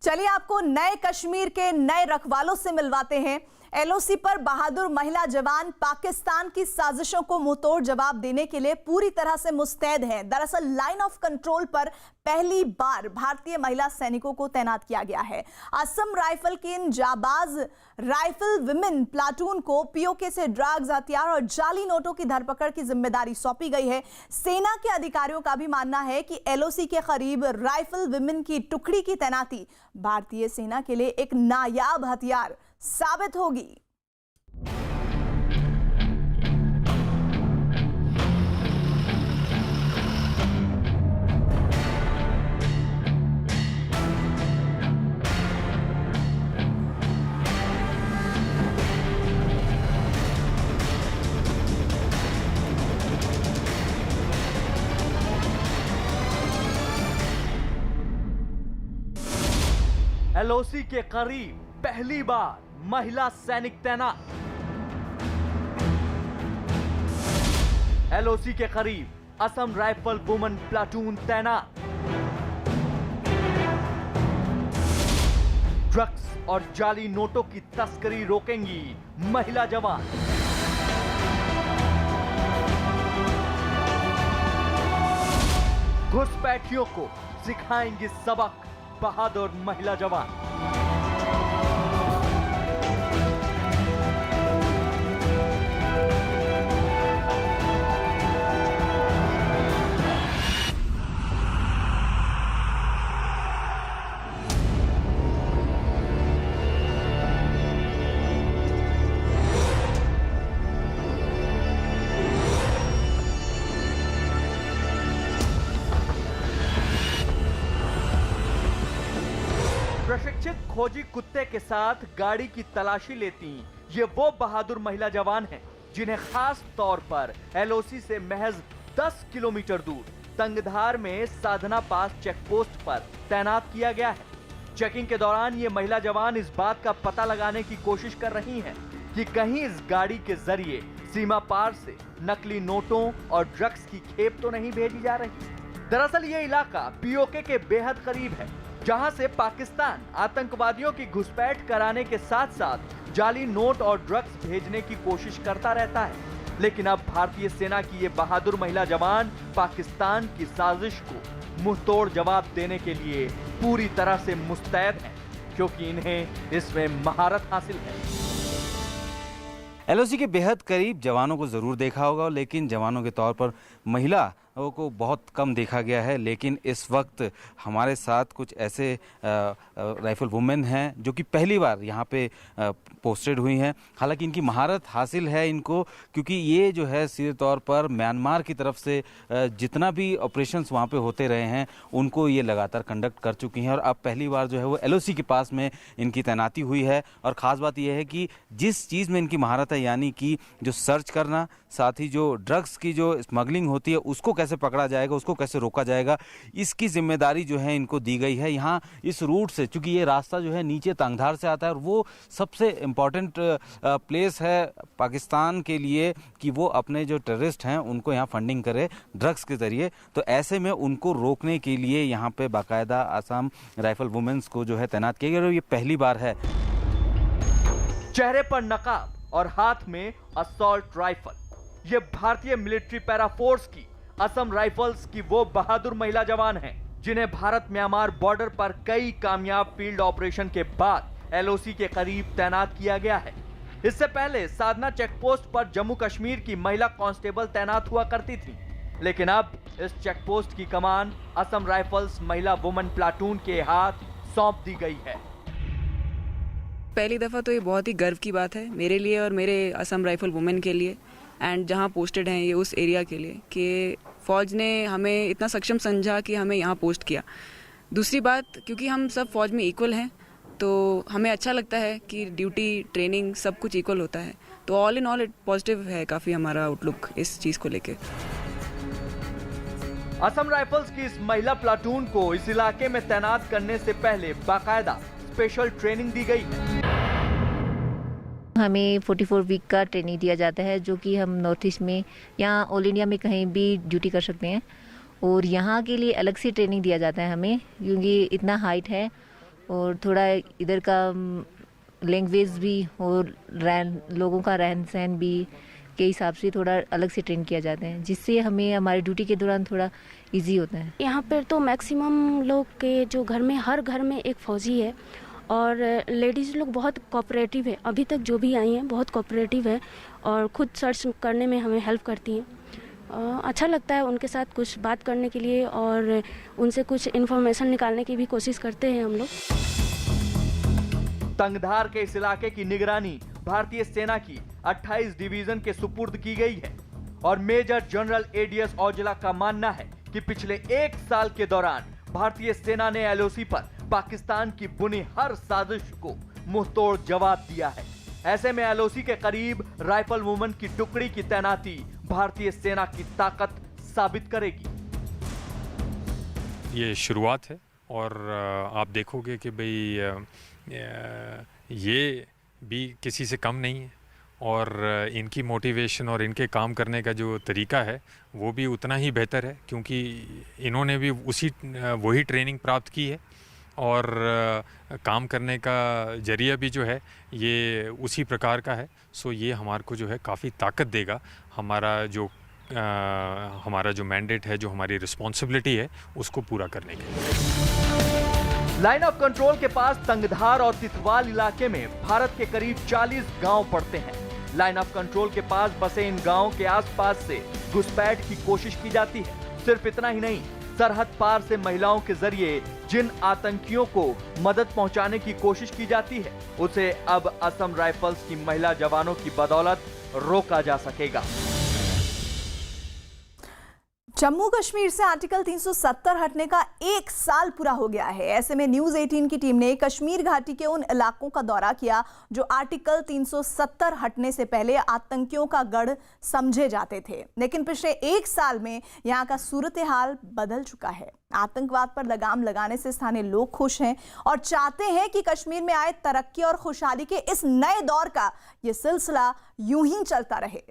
चलिए आपको नए कश्मीर के नए रखवालों से मिलवाते हैं। एलओसी पर बहादुर महिला जवान पाकिस्तान की साजिशों को मुंहतोड़ जवाब देने के लिए पूरी तरह से मुस्तैद हैं। दरअसल लाइन ऑफ कंट्रोल पर पहली बार भारतीय महिला सैनिकों को तैनात किया गया है। असम राइफल की इन जाबाज राइफल विमेन प्लाटून को पीओके से ड्रग्स, हथियार और जाली नोटों की धरपकड़ की जिम्मेदारी सौंपी गई है। सेना के अधिकारियों का भी मानना है कि एलओसी के करीब राइफल विमेन की टुकड़ी की तैनाती भारतीय सेना के लिए एक नायाब हथियार साबित होगी। एलओसी के करीब पहली बार महिला सैनिक तैनात। एलओसी के करीब असम राइफल वुमेन प्लाटून तैनात। ड्रग्स और जाली नोटों की तस्करी रोकेंगी महिला जवान। घुसपैठियों को सिखाएंगी सबक बहादुर महिला जवान। प्रशिक्षित खोजी कुत्ते के साथ गाड़ी की तलाशी लेती ये वो बहादुर महिला जवान हैं जिन्हें खास तौर पर एलओसी से महज 10 किलोमीटर दूर तंगधार में साधना पास चेकपोस्ट पर तैनात किया गया है। चेकिंग के दौरान ये महिला जवान इस बात का पता लगाने की कोशिश कर रही हैं कि कहीं इस गाड़ी के जरिए सीमा पार से नकली नोटों और ड्रग्स की खेप तो नहीं भेजी जा रही। दरअसल ये इलाका पीओके के बेहद करीब है, जहां से पाकिस्तान आतंकवादियों की घुसपैठ कराने के साथ साथ जाली नोट और ड्रग्स भेजने की कोशिश करता रहता है। लेकिन अब भारतीय सेना की ये बहादुर महिला जवान पाकिस्तान की साजिश को मुंहतोड़ जवाब देने के लिए पूरी तरह से मुस्तैद हैं, क्योंकि इन्हें इसमें महारत हासिल है। एलओसी के बेहद करीब जवानों को ज़रूर देखा होगा, लेकिन जवानों के तौर पर महिला को बहुत कम देखा गया है। लेकिन इस वक्त हमारे साथ कुछ ऐसे राइफल वुमेन हैं जो कि पहली बार यहाँ पे पोस्टेड हुई हैं। हालांकि इनकी महारत हासिल है इनको, क्योंकि ये जो है सीधे तौर पर म्यांमार की तरफ से जितना भी ऑपरेशंस वहाँ पे होते रहे हैं उनको ये लगातार कंडक्ट कर चुकी हैं। और अब पहली बार जो है वो एलओसी के पास में इनकी तैनाती हुई है। और ख़ास बात यह है कि जिस चीज़ में इनकी महारत है, यानी कि जो सर्च करना, साथ ही जो ड्रग्स की जो स्मगलिंग होती है उसको कैसे पकड़ा जाएगा, उसको कैसे रोका जाएगा, इसकी जिम्मेदारी जो है इनको दी गई है। यहाँ इस रूट से, चूंकि ये रास्ता जो है नीचे तंगधार से आता है और वो सबसे इम्पॉर्टेंट प्लेस है पाकिस्तान के लिए कि वो अपने जो टेररिस्ट हैं उनको यहाँ फंडिंग करे ड्रग्स के जरिए। तो ऐसे में उनको रोकने के लिए यहाँ पे बाकायदा असम राइफल वुमेन्स को जो है तैनात किया गया। ये पहली बार है। चेहरे पर नकाब और हाथ में असॉल्ट राइफल, ये भारतीय मिलिट्री पैरा फोर्स की असम राइफल्स की वो बहादुर महिला जवान हैं जिन्हें भारत म्यांमार बॉर्डर पर कई कामयाब फील्ड ऑपरेशन के बाद एलओसी के करीब तैनात किया गया है। इससे पहले साधना चेकपोस्ट पर जम्मू कश्मीर की महिला कांस्टेबल तैनात हुआ करती थी, लेकिन अब इस चेकपोस्ट की कमान असम राइफल्स महिला वुमेन प्लाटून के हाथ सौंप दी गई है। पहली दफ़ा तो ये बहुत ही गर्व की बात है मेरे लिए और मेरे असम राइफल वुमेन के लिए, एंड जहाँ पोस्टेड हैं ये उस एरिया के लिए कि फ़ौज ने हमें इतना सक्षम समझा कि हमें यहाँ पोस्ट किया। दूसरी बात, क्योंकि हम सब फ़ौज में इक्वल हैं तो हमें अच्छा लगता है कि ड्यूटी, ट्रेनिंग सब कुछ इक्वल होता है। तो all in all it positive है काफ़ी हमारा आउटलुक इस चीज़ को लेके। असम राइफल्स की इस महिला प्लाटून को इस इलाके में तैनात करने से पहले बाकायदा स्पेशल ट्रेनिंग दी गई है। हमें 44 वीक का ट्रेनिंग दिया जाता है, जो कि हम नॉर्थ ईस्ट में या ऑल इंडिया में कहीं भी ड्यूटी कर सकते हैं। और यहाँ के लिए अलग से ट्रेनिंग दिया जाता है हमें, क्योंकि इतना हाइट है और थोड़ा इधर का लैंग्वेज भी और लोगों का रहन सहन भी के हिसाब से थोड़ा अलग से ट्रेन किया जाता है, जिससे हमें हमारी ड्यूटी के दौरान थोड़ा इजी होता है। यहाँ पर तो मैक्सिमम लोग के जो घर में हर घर में एक फ़ौजी है और लेडीज़ लोग बहुत कोऑपरेटिव है। अभी तक जो भी आई हैं बहुत कोऑपरेटिव है और खुद सर्च करने में हमें हेल्प करती हैं। अच्छा लगता है उनके साथ कुछ बात करने के लिए और उनसे कुछ इन्फॉर्मेशन निकालने की भी कोशिश करते हैं हम लोग। तंगधार के इस इलाके की निगरानी भारतीय सेना की 28 डिवीजन के सुपुर्द की गई है और मेजर जनरल एडीएस औजला का मानना है कि पिछले 1 साल के दौरान भारतीय सेना ने एलओसी पर पाकिस्तान की बुनी हर साजिश को मुंहतोड़ जवाब दिया है। ऐसे में एलओसी के करीब राइफल वुमन की टुकड़ी की तैनाती भारतीय सेना की ताकत साबित करेगी। ये शुरुआत है और आप देखोगे कि भाई ये भी किसी से कम नहीं है और इनकी मोटिवेशन और इनके काम करने का जो तरीका है वो भी उतना ही बेहतर है, क्योंकि इन्होंने भी वही ट्रेनिंग प्राप्त की है और काम करने का जरिया भी जो है ये उसी प्रकार का है। सो ये हमारे को जो है काफ़ी ताकत देगा। हमारा जो मैंडेट है, जो हमारी रिस्पॉन्सिबिलिटी है, उसको पूरा करने के लिए। लाइन ऑफ कंट्रोल के पास तंगधार और तितवाल इलाके में भारत के करीब 40 गांव पड़ते हैं। लाइन ऑफ कंट्रोल के पास बसे इन गांवों के आसपास से घुसपैठ की कोशिश की जाती है। सिर्फ इतना ही नहीं, सरहद पार से महिलाओं के जरिए जिन आतंकियों को मदद पहुंचाने की कोशिश की जाती है, उसे अब असम राइफल्स की महिला जवानों की बदौलत रोका जा सकेगा। जम्मू कश्मीर से आर्टिकल 370 हटने का 1 साल पूरा हो गया है। ऐसे में न्यूज़ 18 की टीम ने कश्मीर घाटी के उन इलाकों का दौरा किया जो आर्टिकल 370 हटने से पहले आतंकियों का गढ़ समझे जाते थे, लेकिन पिछले 1 साल में यहां का सूरत हाल बदल चुका है। आतंकवाद पर लगाम लगाने से स्थानीय लोग खुश हैं और चाहते हैं कि कश्मीर में आए तरक्की और खुशहाली के इस नए दौर का ये सिलसिला यूं ही चलता रहे।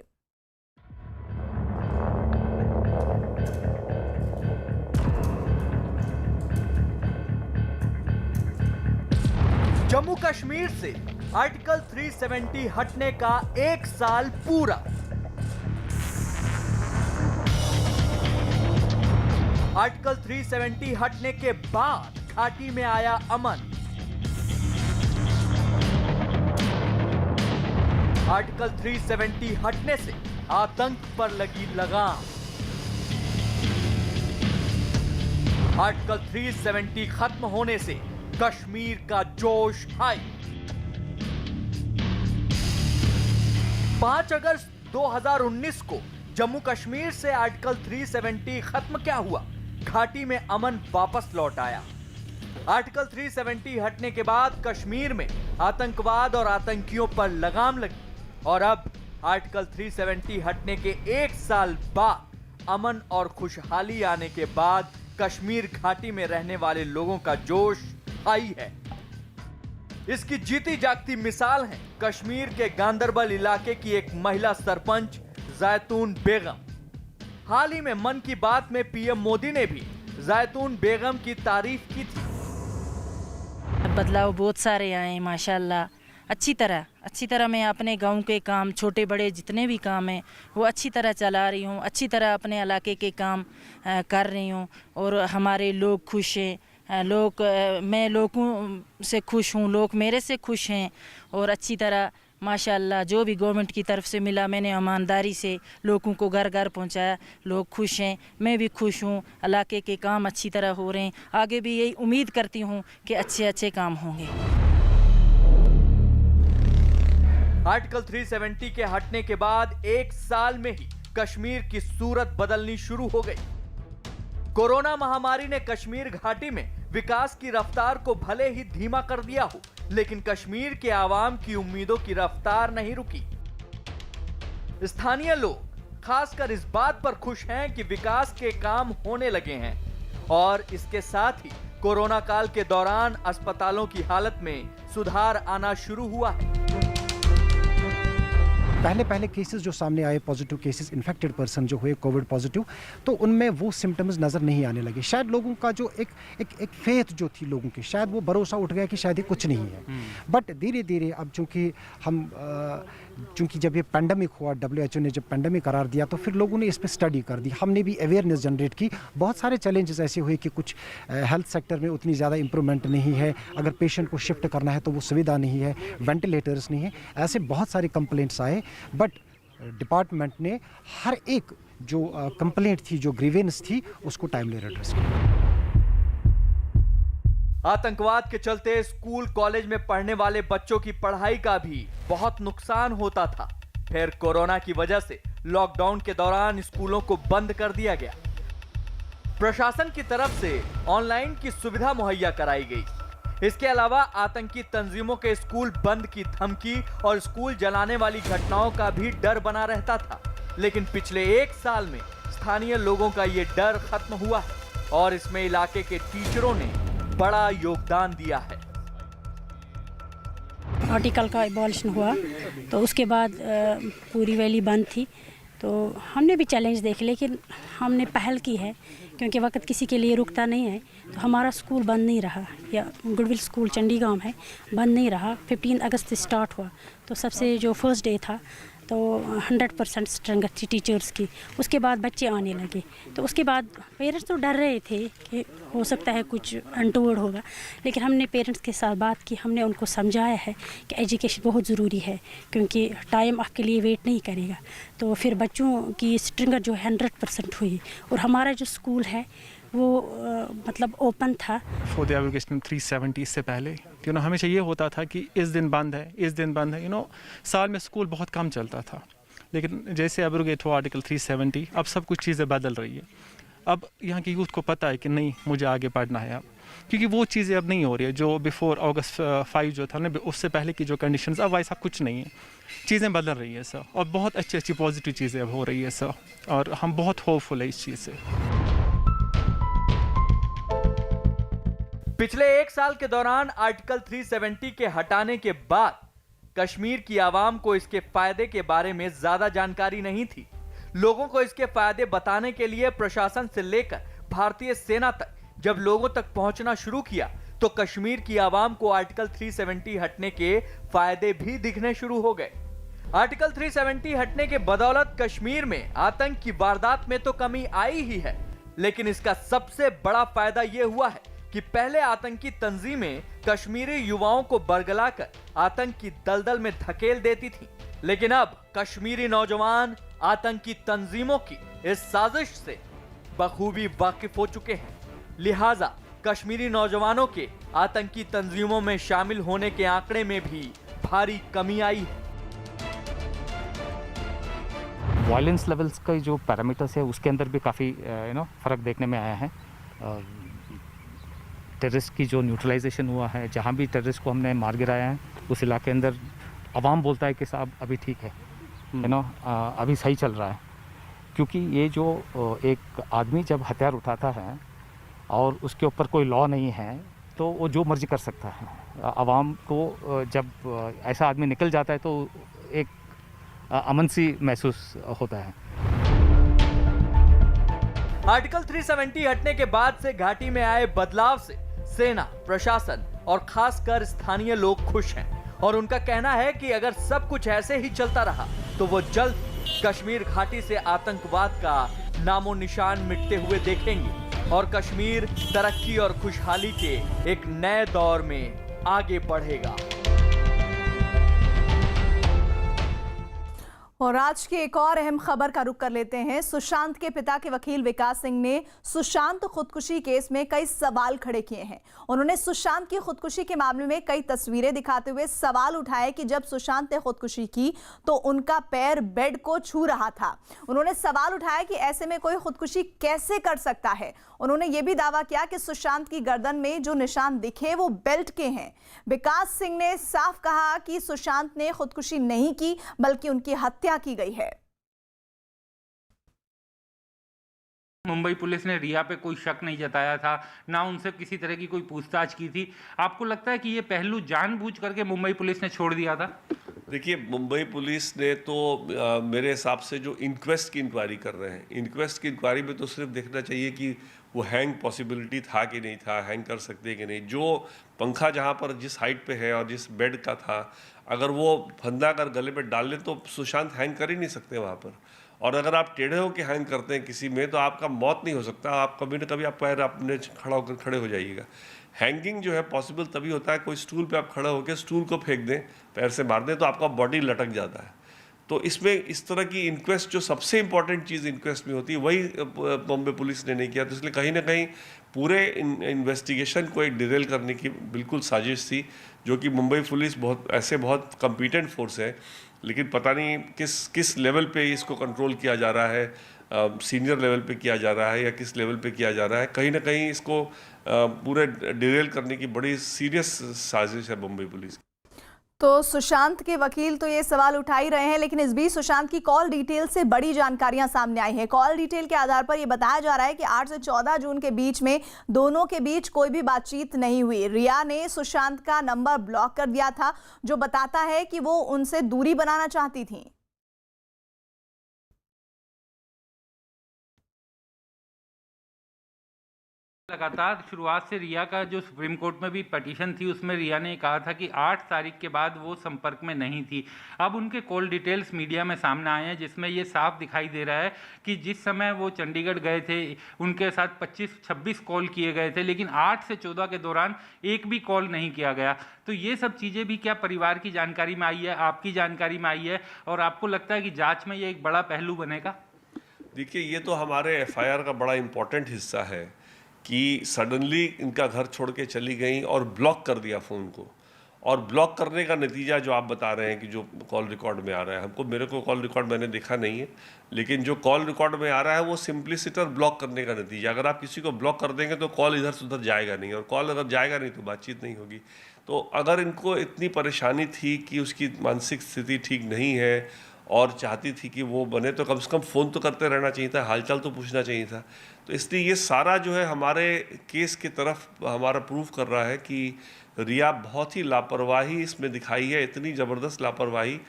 जम्मू कश्मीर से आर्टिकल 370 हटने का 1 साल पूरा। आर्टिकल 370 हटने के बाद घाटी में आया अमन। आर्टिकल 370 हटने से आतंक पर लगी लगाम। आर्टिकल 370 खत्म होने से कश्मीर का जोश हाई। 5 अगस्त 2019 को जम्मू कश्मीर से आर्टिकल 370 खत्म क्या हुआ? घाटी में अमन वापस लौट आया। आर्टिकल 370 हटने के बाद कश्मीर में आतंकवाद और आतंकियों पर लगाम लगी और अब आर्टिकल 370 हटने के 1 साल बाद अमन और खुशहाली आने के बाद कश्मीर घाटी में रहने वाले लोगों का जोश आई है। इसकी जीती जागती मिसाल है कश्मीर के गांदरबल इलाके की एक महिला सरपंच जैतून बेगम। हाल ही में मन की बात में पीएम मोदी ने भी जैतून बेगम की तारीफ की थी। बदलाव बहुत सारे आए माशाल्लाह। अच्छी तरह मैं अपने गांव के काम, छोटे बड़े जितने भी काम हैं वो अच्छी तरह चला रही हूँ। अच्छी तरह अपने इलाके के काम कर रही हूँ और हमारे लोग खुश हैं। मैं लोगों से खुश हूँ, लोग मेरे से खुश हैं और अच्छी तरह माशाल्लाह जो भी गवर्नमेंट की तरफ से मिला मैंने ईमानदारी से लोगों को घर घर पहुँचाया। लोग खुश हैं, मैं भी खुश हूँ। इलाके के काम अच्छी तरह हो रहे हैं। आगे भी यही उम्मीद करती हूँ कि अच्छे काम होंगे। आर्टिकल 370 के हटने के बाद 1 साल में ही कश्मीर की सूरत बदलनी शुरू हो गई। कोरोना महामारी ने कश्मीर घाटी में विकास की रफ्तार को भले ही धीमा कर दिया हो, लेकिन कश्मीर के आवाम की उम्मीदों की रफ्तार नहीं रुकी। स्थानीय लोग खासकर इस बात पर खुश हैं कि विकास के काम होने लगे हैं और इसके साथ ही कोरोना काल के दौरान अस्पतालों की हालत में सुधार आना शुरू हुआ है। पहले केसेस जो सामने आए, पॉजिटिव केसेस, इन्फेक्टेड पर्सन जो हुए कोविड पॉजिटिव, तो उनमें वो सिम्टम्स नज़र नहीं आने लगे। शायद लोगों का जो एक फेथ जो थी लोगों की, शायद वो भरोसा उठ गया कि शायद ये कुछ नहीं है। बट धीरे धीरे अब चूँकि जब ये पेंडेमिक हुआ, WHO ने जब पेंडेमिक करार दिया, तो फिर लोगों ने इस पर स्टडी कर दी, हमने भी अवेयरनेस जनरेट की। बहुत सारे चैलेंजेस ऐसे हुए कि कुछ हेल्थ सेक्टर में उतनी ज़्यादा इंप्रूवमेंट नहीं है, अगर पेशेंट को शिफ्ट करना है तो वो सुविधा नहीं है, वेंटिलेटर्स नहीं है, ऐसे बहुत सारे कंप्लेंट्स आए। बट डिपार्टमेंट ने हर एक जो कंप्लेंट थी, जो ग्रीवेंस थी, उसको टाइमली एड्रेस किया। आतंकवाद के चलते स्कूल कॉलेज में पढ़ने वाले बच्चों की पढ़ाई का भी बहुत नुकसान होता था। फिर कोरोना की वजह से लॉकडाउन के दौरान स्कूलों को बंद कर दिया गया। प्रशासन की तरफ से ऑनलाइन की सुविधा मुहैया कराई गई। इसके अलावा आतंकी तंजीमों के स्कूल बंद की धमकी और स्कूल जलाने वाली घटनाओं का भी डर बना रहता था। लेकिन पिछले 1 साल में स्थानीय लोगों का ये डर खत्म हुआ है और इसमें इलाके के टीचरों ने बड़ा योगदान दिया है। आर्टिकल का एबॉलिशन हुआ तो उसके बाद पूरी वैली बंद थी, तो हमने भी चैलेंज देखे, लेकिन हमने पहल की है क्योंकि वक्त किसी के लिए रुकता नहीं है। तो हमारा स्कूल बंद नहीं रहा, या गुडविल स्कूल चंडीगढ़ है, बंद नहीं रहा। 15 अगस्त से स्टार्ट हुआ, तो सबसे जो फर्स्ट डे था तो 100% स्ट्रेंथ थी टीचर्स की। उसके बाद बच्चे आने लगे, तो उसके बाद पेरेंट्स तो डर रहे थे कि हो सकता है कुछ अनटोवर्ड होगा, लेकिन हमने पेरेंट्स के साथ बात की, हमने उनको समझाया है कि एजुकेशन बहुत ज़रूरी है क्योंकि टाइम आपके लिए वेट नहीं करेगा। तो फिर बच्चों की स्ट्रेंथ जो 100% हुई और हमारा जो स्कूल है वो मतलब ओपन था। फॉर द एब्रोगेशन 370 से पहले हमेशा ये होता था कि इस दिन बंद है, इस दिन बंद है। साल में स्कूल बहुत कम चलता था, लेकिन जैसे एब्रोगेट हुआ आर्टिकल 370, अब सब कुछ चीज़ें बदल रही है। अब यहाँ की यूथ को पता है कि नहीं, मुझे आगे पढ़ना है अब, क्योंकि वो चीज़ें अब नहीं हो रही है जो बिफोर अगस्त 5 जो था ना, उससे पहले की जो कंडीशंस, अब वैसा कुछ नहीं है। चीज़ें बदल रही है सर, और बहुत अच्छी पॉजिटिव चीज़ें अब हो रही है सर, और हम बहुत होपफुल है इस चीज़ से। पिछले 1 साल के दौरान आर्टिकल 370 के हटाने के बाद कश्मीर की आवाम को इसके फायदे के बारे में ज्यादा जानकारी नहीं थी। लोगों को इसके फायदे बताने के लिए प्रशासन से लेकर भारतीय सेना तक जब लोगों तक पहुंचना शुरू किया, तो कश्मीर की आवाम को आर्टिकल 370 हटने के फायदे भी दिखने शुरू हो गए। आर्टिकल 370 हटने के बदौलत कश्मीर में आतंक की वारदात में तो कमी आई ही है, लेकिन इसका सबसे बड़ा फायदा यह हुआ है कि पहले आतंकी तंजीमें कश्मीरी युवाओं को बरगलाकर आतंक की दलदल में धकेल देती थी, लेकिन अब कश्मीरी नौजवान आतंकी तंजीमों की इस साजिश से बखूबी वाकिफ हो चुके हैं। लिहाजा कश्मीरी नौजवानों के आतंकी तंजीमों में शामिल होने के आंकड़े में भी भारी कमी आई है। वायलेंस लेवल्स का जो पैरामीटर्स है उसके अंदर भी काफ़ी फ़र्क देखने में आया है। टेररिस्ट की जो न्यूट्रलाइजेशन हुआ है, जहाँ भी टेररिस्ट को हमने मार गिराया है, उस इलाके अंदर अवाम बोलता है कि साहब अभी ठीक है, अभी सही चल रहा है। क्योंकि ये जो एक आदमी जब हथियार उठाता है और उसके ऊपर कोई लॉ नहीं है, तो वो जो मर्जी कर सकता है। अवाम को जब ऐसा आदमी निकल जाता है तो एक अमन सी महसूस होता है। आर्टिकल 370 हटने के बाद से घाटी में आए बदलाव से सेना, प्रशासन और खासकर स्थानीय लोग खुश हैं और उनका कहना है कि अगर सब कुछ ऐसे ही चलता रहा तो वो जल्द कश्मीर घाटी से आतंकवाद का नामो निशान मिटते हुए देखेंगे और कश्मीर तरक्की और खुशहाली के एक नए दौर में आगे बढ़ेगा। और आज की एक और अहम खबर का रुख कर लेते हैं। सुशांत के पिता के वकील विकास सिंह ने सुशांत खुदकुशी केस में कई सवाल खड़े किए हैं। उन्होंने सुशांत की खुदकुशी के मामले में कई तस्वीरें दिखाते हुए सवाल उठाए कि जब सुशांत ने खुदकुशी की तो उनका पैर बेड को छू रहा था। उन्होंने सवाल उठाया कि ऐसे में कोई खुदकुशी कैसे कर सकता है। उन्होंने ये भी दावा किया कि सुशांत की गर्दन में जो निशान दिखे वो बेल्ट के हैं। विकास सिंह ने साफ कहा कि सुशांत ने खुदकुशी नहीं की बल्कि उनकी हत्या की गई है। मुंबई पुलिस ने रिया पे कोई शक नहीं जताया था, ना उनसे किसी तरह की कोई पूछताछ की थी। आपको लगता है कि ये पहलू जानबूझ करके मुंबई पुलिस ने छोड़ दिया था? देखिए, मुंबई पुलिस ने तो मेरे हिसाब से जो इंक्वेस्ट की इंक्वायरी कर रहे हैं, इंक्वेस्ट की इंक्वायरी में तो सिर्फ देखना चाहिए कि वो हैंग पॉसिबिलिटी था कि नहीं था, हैंग कर सकते कि नहीं। जो पंखा जहाँ पर जिस हाइट पे है और जिस बेड का था, अगर वो फंदा अगर गले में डाल लें तो सुशांत हैंग कर ही नहीं सकते वहाँ पर। और अगर आप टेढ़े होकर हैंग करते हैं किसी में तो आपका मौत नहीं हो सकता, आप कभी ना कभी आप पैर अपने खड़ा होकर खड़े हो जाइएगा। हैंगिंग जो है पॉसिबल तभी होता है, कोई स्टूल पे आप खड़ा होकर स्टूल को फेंक दें, पैर से मार दें तो आपका बॉडी लटक जाता है। तो इसमें इस तरह की इंक्वेस्ट जो सबसे इंपॉर्टेंट चीज़ इंक्वेस्ट में होती है वही बॉम्बे पुलिस ने नहीं किया। तो इसलिए कहीं ना कहीं पूरे इन्वेस्टिगेशन को एक डिरेल करने की बिल्कुल साजिश थी, जो कि मुंबई पुलिस बहुत कॉम्पिटेंट फोर्स है, लेकिन पता नहीं किस लेवल पे इसको कंट्रोल किया जा रहा है, सीनियर लेवल पे किया जा रहा है या किस लेवल पे किया जा रहा है। कहीं ना कहीं इसको पूरे डिरेल करने की बड़ी सीरियस साजिश है मुंबई पुलिस की। तो सुशांत के वकील तो ये सवाल उठा ही रहे हैं, लेकिन इस बीच सुशांत की कॉल डिटेल से बड़ी जानकारियां सामने आई हैं। कॉल डिटेल के आधार पर ये बताया जा रहा है कि 8 से 14 जून के बीच में दोनों के बीच कोई भी बातचीत नहीं हुई। रिया ने सुशांत का नंबर ब्लॉक कर दिया था, जो बताता है कि वो उनसे दूरी बनाना चाहती थी। लगातार शुरुआत से रिया का जो सुप्रीम कोर्ट में भी पिटीशन थी उसमें रिया ने कहा था कि 8 तारीख के बाद वो संपर्क में नहीं थी। अब उनके कॉल डिटेल्स मीडिया में सामने आए हैं, जिसमें ये साफ दिखाई दे रहा है कि जिस समय वो चंडीगढ़ गए थे उनके साथ 25-26 कॉल किए गए थे, लेकिन 8 से 14 के दौरान एक भी कॉल नहीं किया गया। तो ये सब चीज़ें भी क्या परिवार की जानकारी में आई है, आपकी जानकारी में आई है, और आपको लगता है कि जाँच में ये एक बड़ा पहलू बनेगा? देखिए, ये तो हमारे FIR का बड़ा इम्पोर्टेंट हिस्सा है कि सडनली इनका घर छोड़ के चली गई और ब्लॉक कर दिया फ़ोन को। और ब्लॉक करने का नतीजा जो आप बता रहे हैं कि जो कॉल रिकॉर्ड में आ रहा है, मेरे को कॉल रिकॉर्ड मैंने देखा नहीं है, लेकिन जो कॉल रिकॉर्ड में आ रहा है वो सिंप्लिसिटर ब्लॉक करने का नतीजा। अगर आप किसी को ब्लॉक कर देंगे तो कॉल इधर से उधर जाएगा नहीं, और कॉल अगर जाएगा नहीं तो बातचीत नहीं होगी। तो अगर इनको इतनी परेशानी थी कि उसकी मानसिक स्थिति ठीक नहीं है और चाहती थी कि वो बने, तो कम से कम फ़ोन तो करते रहना चाहिए था, हालचाल तो पूछना चाहिए था। तो इसलिए ये सारा जो है हमारे केस की तरफ हमारा प्रूफ कर रहा है कि रिया बहुत ही लापरवाही इसमें दिखाई है, इतनी ज़बरदस्त लापरवाही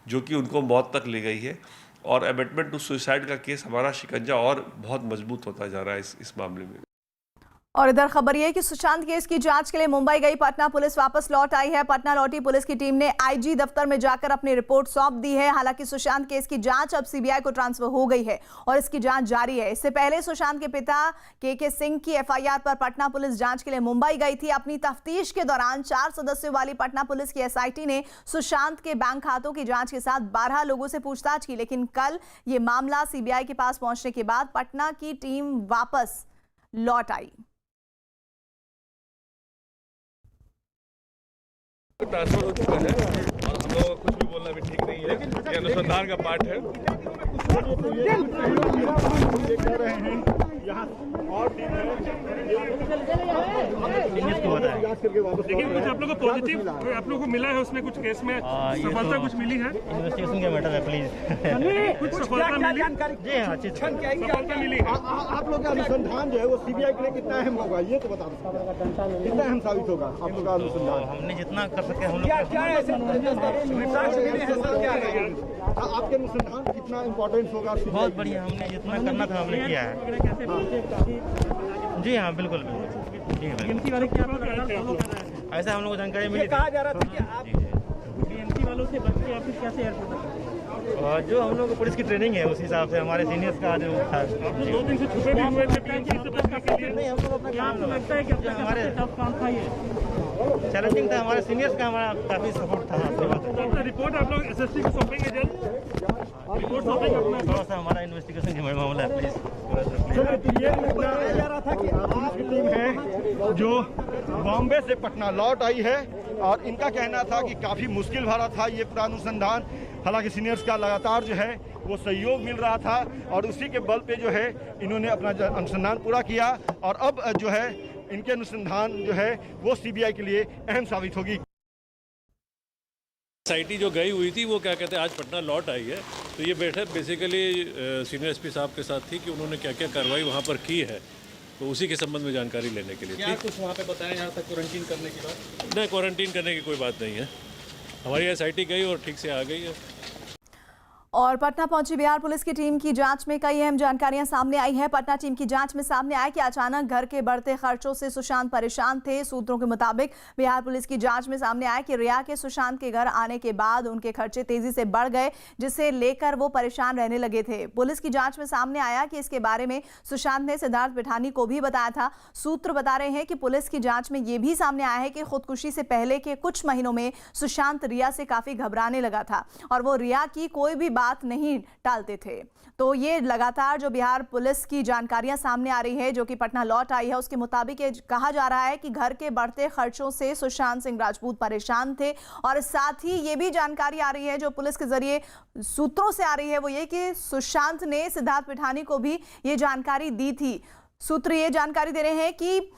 जो कि उनको मौत तक ले गई है। और अबेटमेंट टू सुसाइड का केस हमारा शिकंजा और बहुत मजबूत होता जा रहा है इस मामले में। और इधर खबर यह है कि सुशांत केस की जांच के लिए मुंबई गई पटना पुलिस वापस लौट आई है। पटना लौटी पुलिस की टीम ने IG दफ्तर में जाकर अपनी रिपोर्ट सौंप दी है। हालांकि सुशांत केस की जांच अब CBI को ट्रांसफर हो गई है और इसकी जांच जारी है। इससे पहले सुशांत के पिता KK सिंह की FIR पर पटना पुलिस जांच के लिए मुंबई गई थी। अपनी तफ्तीश के दौरान 4 सदस्यों वाली पटना पुलिस की SIT ने सुशांत के बैंक खातों की जांच के साथ 12 लोगों से पूछताछ की, लेकिन कल ये मामला CBI के पास पहुंचने के बाद पटना की टीम वापस लौट आई। ट्रांसफर हो चुका है और हम लोग कुछ भी बोलना भी ठीक नहीं है, ये अनुसंधान का पार्ट है। लेकिन कुछ आप लोगों को पॉजिटिव आप लोगों को मिला है, उसमें कुछ केस में सफलता कुछ मिली है? इन्वेस्टिगेशन का मैटर है, प्लीज। कुछ सफलता मिली? जी हाँ, सफलता मिली है। आप लोग का अनुसंधान जो है वो CBI के लिए कितना अहम होगा, ये तो बता दो, कितना अहम साबित होगा आप लोग का अनुसंधान? हमने जितना कर सके हम लोग। आपके अनुसंधान कितना इम्पोर्टेंट होगा? बहुत बढ़िया, हमने जितना करना था हमने किया है। जी हाँ, बिल्कुल बिल्कुल। ऐसा हम लोग को जानकारी मिली। कहा जा रहा था कि आप BMC वालों से बच के ऑफिस कैसे एयरपोर्ट, और जो हम लोग को पुलिस की ट्रेनिंग है उस हिसाब से हमारे सीनियर्स का जो था। आप 2 दिन से छुपे भी हुए थे BMC से बचने के लिए? नहीं, हम लोग अपना काम लगता है कि हमारे टफ काम था, ये चैलेंजिंग था, हमारे सीनियर्स का हमारा काफ़ी सपोर्ट था। रिपोर्ट आप लोग SST को सौंपेंगे जल्द? रिपोर्ट सौंपेंगे अपना? थोड़ा सा हमारा इन्वेस्टिगेशन का मामला है, प्लीज। ये बताया जा रहा था कि पुलिस की टीम है जो बॉम्बे से पटना लौट आई है और इनका कहना था कि काफ़ी मुश्किल भरा था ये पूरा अनुसंधान। हालांकि सीनियर्स का लगातार जो है वो सहयोग मिल रहा था और उसी के बल पे जो है इन्होंने अपना अनुसंधान पूरा किया और अब जो है इनके अनुसंधान जो है वो CBI के लिए अहम साबित होगी। SIT जो गई हुई थी वो क्या कहते हैं आज पटना लौट आई है, तो ये बैठक बेसिकली सीनियर SP साहब के साथ थी कि उन्होंने क्या क्या कार्रवाई वहाँ पर की है, तो उसी के संबंध में जानकारी लेने के लिए। क्या कुछ वहाँ पे बताया जा रहा था क्वारंटीन करने की बात? नहीं, क्वारंटीन करने की कोई बात नहीं है। हमारी SIT गई और ठीक से आ गई है। और पटना पहुंची बिहार पुलिस की टीम की जांच में कई अहम जानकारियां सामने आई हैं। पटना टीम की जांच में सामने आया कि अचानक घर के बढ़ते खर्चों से सुशांत परेशान थे। सूत्रों के मुताबिक बिहार पुलिस की जांच में सामने आया कि रिया के सुशांत के घर आने के बाद उनके खर्चे तेजी से बढ़ गए, जिसे लेकर वो परेशान रहने लगे थे। पुलिस की जांच में सामने आया कि इसके बारे में सुशांत ने सिद्धार्थ पिठानी को भी बताया था। सूत्र बता रहे हैं कि पुलिस की जांच में यह भी सामने आया है कि खुदकुशी से पहले के कुछ महीनों में सुशांत रिया से काफी घबराने लगा था और वो रिया की कोई भी बात नहीं टालते थे। तो ये लगातार जो बिहार पुलिस की जानकारियां सामने आ रही है, जो कि पटना लौट आई है, उसके मुताबिक ये कहा जा रहा है कि घर के बढ़ते खर्चों से सुशांत सिंह राजपूत परेशान थे। और साथ ही ये भी जानकारी आ रही है जो पुलिस के जरिए सूत्रों से आ रही है, वो ये कि सुशांत ने सिद्धार्थ पिठानी को भी ये जानकारी दी थी। सूत्र ये जानकारी दे रहे हैं कि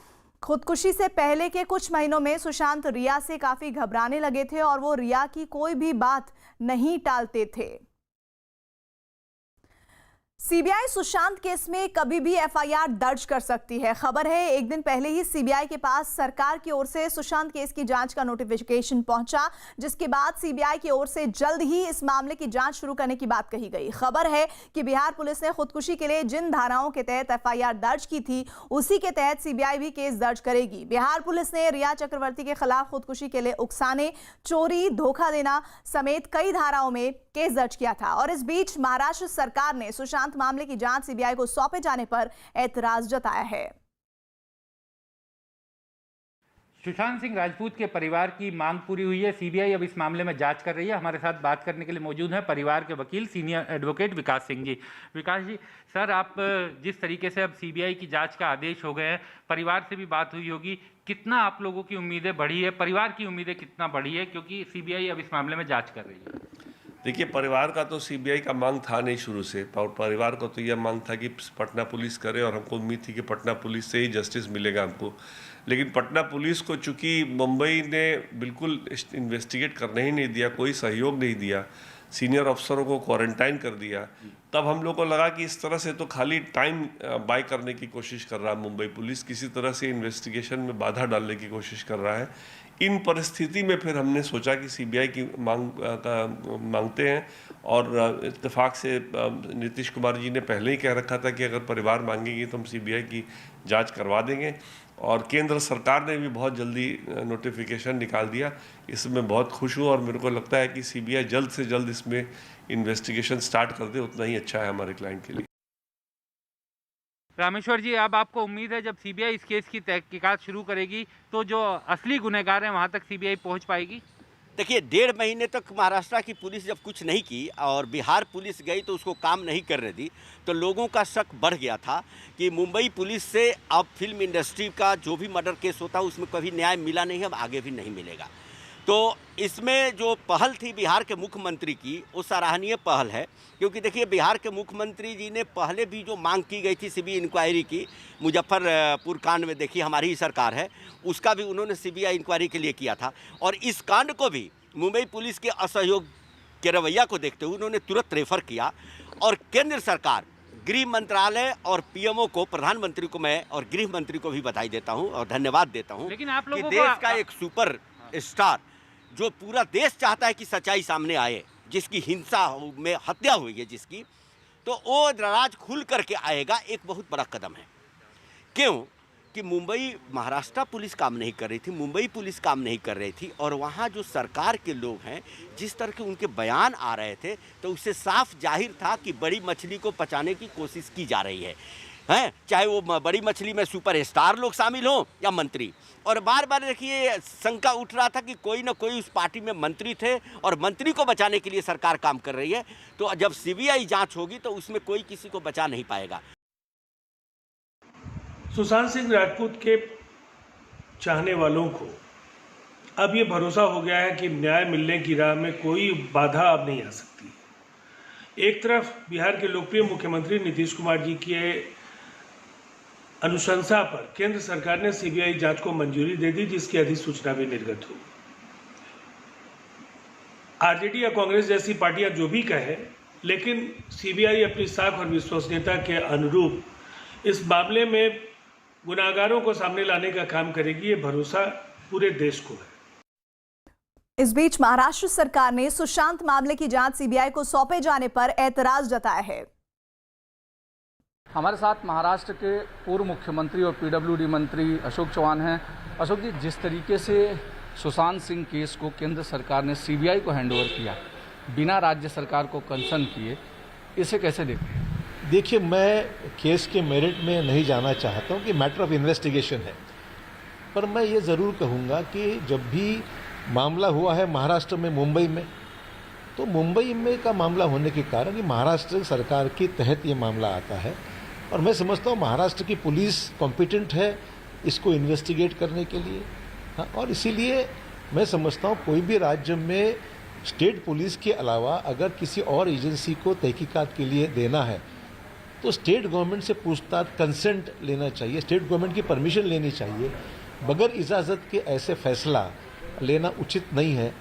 खुदकुशी से पहले के कुछ महीनों में सुशांत रिया से काफी घबराने लगे थे और वो रिया की कोई भी बात नहीं टालते थे। सीबीआई सुशांत केस में कभी भी एफआईआर दर्ज कर सकती है। खबर है एक दिन पहले ही सीबीआई के पास सरकार की ओर से सुशांत केस की जांच का नोटिफिकेशन पहुंचा, जिसके बाद सीबीआई की ओर से जल्द ही इस मामले की जांच शुरू करने की बात कही गई। खबर है कि बिहार पुलिस ने खुदकुशी के लिए जिन धाराओं के तहत एफआईआर दर्ज की थी, उसी के तहत सीबीआई भी केस दर्ज करेगी। बिहार पुलिस ने रिया चक्रवर्ती के खिलाफ खुदकुशी के लिए उकसाने, चोरी, धोखा देना समेत कई धाराओं में केस दर्ज किया था। और इस बीच महाराष्ट्र सरकार ने सुशांत मामले की जांच सीबीआई को सौंपे जाने पर ऐतराज जताया है। सुशांत सिंह राजपूत के परिवार की मांग पूरी हुई है। सीबीआई अब इस मामले में जांच कर रही है। हमारे साथ बात करने के लिए मौजूद हैं परिवार के वकील सीनियर एडवोकेट विकास सिंह जी। विकास जी, सर, आप जिस तरीके से अब सीबीआई की जांच का आदेश हो गए हैं, परिवार से भी बात हुई होगी, कितना आप लोगों की उम्मीदें बढ़ी है, परिवार की उम्मीदें कितना बढ़ी है, क्योंकि सीबीआई अब इस मामले में जाँच कर रही है? देखिए, परिवार का तो सीबीआई का मांग था नहीं शुरू से। परिवार को तो यह मांग था कि पटना पुलिस करे और हमको उम्मीद थी कि पटना पुलिस से ही जस्टिस मिलेगा हमको। लेकिन पटना पुलिस को चूंकि मुंबई ने बिल्कुल इन्वेस्टिगेट करने ही नहीं दिया, कोई सहयोग नहीं दिया, सीनियर अफसरों को क्वारंटाइन कर दिया, तब हम लोग को लगा कि इस तरह से तो खाली टाइम बाय करने की कोशिश कर रहा है मुंबई पुलिस, किसी तरह से इन्वेस्टिगेशन में बाधा डालने की कोशिश कर रहा है। इन परिस्थिति में फिर हमने सोचा कि सीबीआई की मांगते हैं और इत्तेफाक से नीतीश कुमार जी ने पहले ही कह रखा था कि अगर परिवार मांगेगी तो हम सीबीआई की जांच करवा देंगे। और केंद्र सरकार ने भी बहुत जल्दी नोटिफिकेशन निकाल दिया। इसमें बहुत खुश हूँ और मेरे को लगता है कि सीबीआई जल्द से जल्द इसमें इन्वेस्टिगेशन स्टार्ट कर दे, उतना ही अच्छा है हमारे क्लाइंट के लिए। रामेश्वर जी, अब आपको उम्मीद है जब सीबीआई इस केस की तहकीकात शुरू करेगी तो जो असली गुनहगार हैं वहां तक सीबीआई पहुंच पाएगी? देखिए, 1.5 महीने तक महाराष्ट्र की पुलिस जब कुछ नहीं की और बिहार पुलिस गई तो उसको काम नहीं करने दी, तो लोगों का शक बढ़ गया था कि मुंबई पुलिस से अब फिल्म इंडस्ट्री का जो भी मर्डर केस होता है उसमें कभी न्याय मिला नहीं है, अब आगे भी नहीं मिलेगा। तो इसमें जो पहल थी बिहार के मुख्यमंत्री की, वो सराहनीय पहल है, क्योंकि देखिए बिहार के मुख्यमंत्री जी ने पहले भी जो मांग की गई थी सीबीआई इंक्वायरी की, मुजफ्फरपुर कांड में देखिए हमारी ही सरकार है, उसका भी उन्होंने सीबीआई इंक्वायरी के लिए किया था। और इस कांड को भी मुंबई पुलिस के असहयोग के रवैया को देखते हुए उन्होंने तुरंत रेफर किया और केंद्र सरकार, गृह मंत्रालय और पीएमओ को, प्रधानमंत्री को मैं और गृह मंत्री को भी बधाई देता हूँ और धन्यवाद देता हूँ। लेकिन आप लोगों कि देश का एक सुपर स्टार जो पूरा देश चाहता है कि सच्चाई सामने आए, जिसकी हिंसा में हत्या हुई है जिसकी, तो वो राज खुल करके आएगा, एक बहुत बड़ा कदम है। क्यों कि मुंबई महाराष्ट्र पुलिस काम नहीं कर रही थी, मुंबई पुलिस काम नहीं कर रही थी, और वहाँ जो सरकार के लोग हैं जिस तरह के उनके बयान आ रहे थे, तो उससे साफ जाहिर था कि बड़ी मछली को पचाने की कोशिश की जा रही है, चाहे वो बड़ी मछली में सुपर स्टार लोग शामिल हों या मंत्री। और बार बार देखिए शंका उठ रहा था कि कोई ना कोई उस पार्टी में मंत्री थे और मंत्री को बचाने के लिए सरकार काम कर रही है। तो जब सीबीआई जांच होगी तो उसमें कोई किसी को बचा नहीं पाएगा। सुशांत सिंह राजपूत के चाहने वालों को अब ये भरोसा हो गया है कि न्याय मिलने की राह में कोई बाधा अब नहीं आ सकती। एक तरफ बिहार के लोकप्रिय मुख्यमंत्री नीतीश कुमार जी के अनुशंसा पर केंद्र सरकार ने सीबीआई जांच को मंजूरी दे दी, जिसकी अधिसूचना भी निर्गत हुई। आरजेडी या कांग्रेस जैसी पार्टियां जो भी कहे, लेकिन सीबीआई अपनी साख और विश्वसनीयता के अनुरूप इस मामले में गुनाहगारों को सामने लाने का काम करेगी, ये भरोसा पूरे देश को है। इस बीच महाराष्ट्र सरकार ने सुशांत मामले की जांच सीबीआई को सौंपे जाने पर ऐतराज जताया है। हमारे साथ महाराष्ट्र के पूर्व मुख्यमंत्री और पीडब्ल्यूडी मंत्री अशोक चौहान हैं। अशोक जी, जिस तरीके से सुशांत सिंह केस को केंद्र सरकार ने सीबीआई को हैंडओवर किया बिना राज्य सरकार को कंसर्न किए, इसे कैसे देखते हैं? देखिए, मैं केस के मेरिट में नहीं जाना चाहता हूँ कि मैटर ऑफ इन्वेस्टिगेशन है, पर मैं ये ज़रूर कहूँगा कि जब भी मामला हुआ है महाराष्ट्र में, मुंबई में, तो मुंबई में का मामला होने के कारण ये महाराष्ट्र सरकार के तहत ये मामला आता है और मैं समझता हूँ महाराष्ट्र की पुलिस कॉम्पिटेंट है इसको इन्वेस्टिगेट करने के लिए। हाँ, और इसीलिए मैं समझता हूँ कोई भी राज्य में स्टेट पुलिस के अलावा अगर किसी और एजेंसी को तहकीकात के लिए देना है तो स्टेट गवर्नमेंट से पूछताछ, कंसेंट लेना चाहिए, स्टेट गवर्नमेंट की परमिशन लेनी चाहिए। बगैर इजाज़त के ऐसे फैसला लेना उचित नहीं है,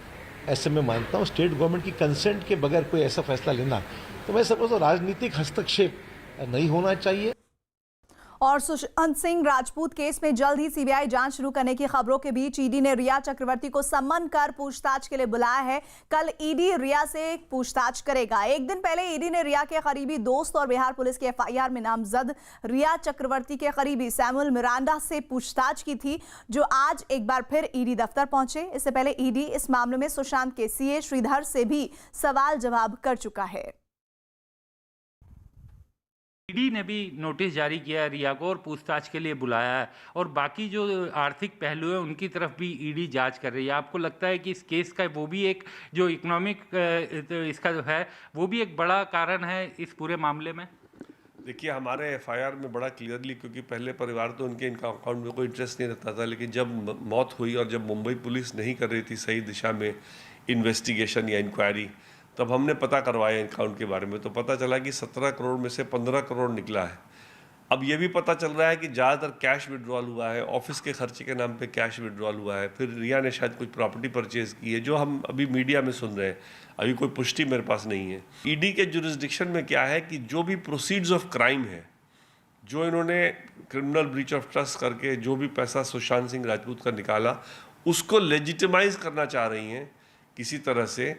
ऐसे मैं मानता हूँ। स्टेट गवर्नमेंट की कंसेंट के बगैर कोई ऐसा फैसला लेना, तो मैं समझता हूँ राजनीतिक हस्तक्षेप नहीं होना चाहिए। और सुशांत सिंह राजपूत केस में जल्द ही सीबीआई जांच शुरू करने की खबरों के बीच ईडी ने रिया चक्रवर्ती को सम्मन कर पूछताछ के लिए बुलाया है। कल ईडी रिया से पूछताछ करेगा। एक दिन पहले ईडी ने रिया के करीबी दोस्त और बिहार पुलिस के एफआईआर में नामजद रिया चक्रवर्ती के करीबी सैमुअल मिरांडा से पूछताछ की थी, जो आज एक बार फिर ईडी दफ्तर पहुंचे। इससे पहले ईडी इस मामले में सुशांत के सीए श्रीधर से भी सवाल जवाब कर चुका है। ईडी ने भी नोटिस जारी किया है रिया को और पूछताछ के लिए बुलाया है और बाकी जो आर्थिक पहलू है उनकी तरफ भी ईडी जांच कर रही है। आपको लगता है कि इस केस का वो भी एक जो इकोनॉमिक इसका जो है वो भी एक बड़ा कारण है इस पूरे मामले में? देखिए, हमारे एफआईआर में बड़ा क्लियरली, क्योंकि पहले परिवार तो उनके इनका अकाउंट में कोई इंटरेस्ट नहीं रहता था, लेकिन जब मौत हुई और जब मुंबई पुलिस नहीं कर रही थी सही दिशा में इन्वेस्टिगेशन या इंक्वायरी, तब हमने पता करवाया अकाउंट के बारे में, तो पता चला कि 17 करोड़ में से 15 करोड़ निकला है। अब ये भी पता चल रहा है कि ज़्यादातर कैश विड्रॉल हुआ है, ऑफिस के खर्चे के नाम पे कैश विड्रॉल हुआ है। फिर रिया ने शायद कुछ प्रॉपर्टी परचेज की है, जो हम अभी मीडिया में सुन रहे हैं। अभी कोई पुष्टि मेरे पास नहीं है। ईडी के जुरिस्डिक्शन में क्या है कि जो भी प्रोसीड्स ऑफ क्राइम है, जो इन्होंने क्रिमिनल ब्रीच ऑफ ट्रस्ट करके जो भी पैसा सुशांत सिंह राजपूत का निकाला, उसको लेजिटिमाइज करना चाह रही हैं किसी तरह से,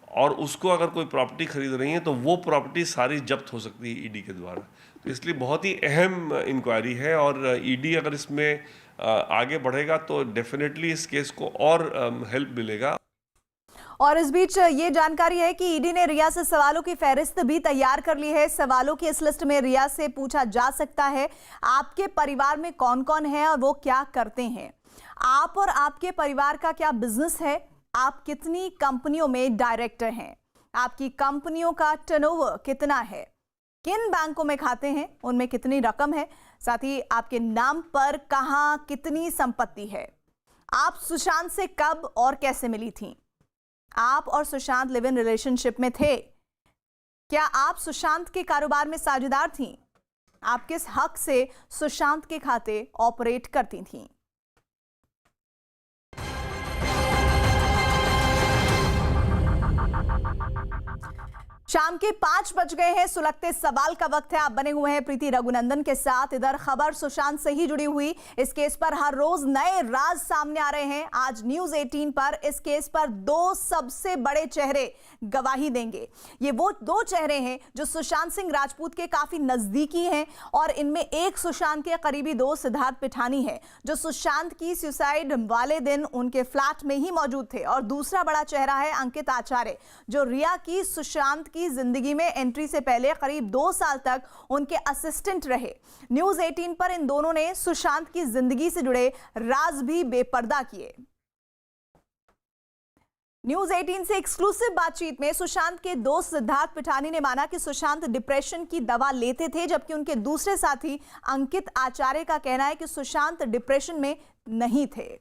और उसको अगर कोई प्रॉपर्टी खरीद रही है तो वो प्रॉपर्टी सारी जब्त हो सकती है ईडी के द्वारा। तो इसलिए बहुत ही अहम इंक्वायरी है और ईडी अगर इसमें आगे बढ़ेगा तो डेफिनेटली इस केस को और हेल्प मिलेगा। और इस बीच ये जानकारी है कि ईडी ने रिया से सवालों की फहरिस्त भी तैयार कर ली है। सवालों की इस लिस्ट में रिया से पूछा जा सकता है, आपके परिवार में कौन कौन है और वो क्या करते हैं, आप और आपके परिवार का क्या बिजनेस है, आप कितनी कंपनियों में डायरेक्टर हैं, आपकी कंपनियों का टर्नओवर कितना है, किन बैंकों में खाते हैं, उनमें कितनी रकम है, साथ ही आपके नाम पर कहां कितनी संपत्ति है, आप सुशांत से कब और कैसे मिली थीं, आप और सुशांत लिव इन रिलेशनशिप में थे, क्या आप सुशांत के कारोबार में साझेदार थीं, आप किस हक से सुशांत के खाते ऑपरेट करती थीं। शाम के 5 बज गए हैं। सुलगते सवाल का वक्त है। आप बने हुए हैं प्रीति रघुनंदन के साथ। इधर खबर सुशांत से ही जुड़ी हुई। इस केस पर हर रोज नए राज सामने आ रहे हैं। आज न्यूज़ 18 पर इस केस पर 2 सबसे बड़े चेहरे गवाही देंगे। ये वो 2 चेहरे हैं जो सुशांत सिंह राजपूत के काफी नजदीकी हैं और इनमें एक सुशांत के करीबी दोस्त सिद्धार्थ पिठानी है, जो सुशांत की सुसाइड वाले दिन उनके फ्लैट में ही मौजूद थे, और दूसरा बड़ा चेहरा है अंकित आचार्य, जो रिया की सुशांत की जिंदगी में एंट्री से पहले करीब 2 साल तक उनके असिस्टेंट रहे। न्यूज़ 18 पर इन दोनों ने सुशांत की जिंदगी से जुड़े राज भी बेपर्दा किए। न्यूज़ 18 से एक्सक्लूसिव बातचीत में सुशांत के दोस्त सिद्धार्थ पिठानी ने माना कि सुशांत डिप्रेशन की दवा लेते थे, जबकि उनके दूसरे साथी अंकित आचार्य का कहना है कि सुशांत डिप्रेशन में नहीं थे।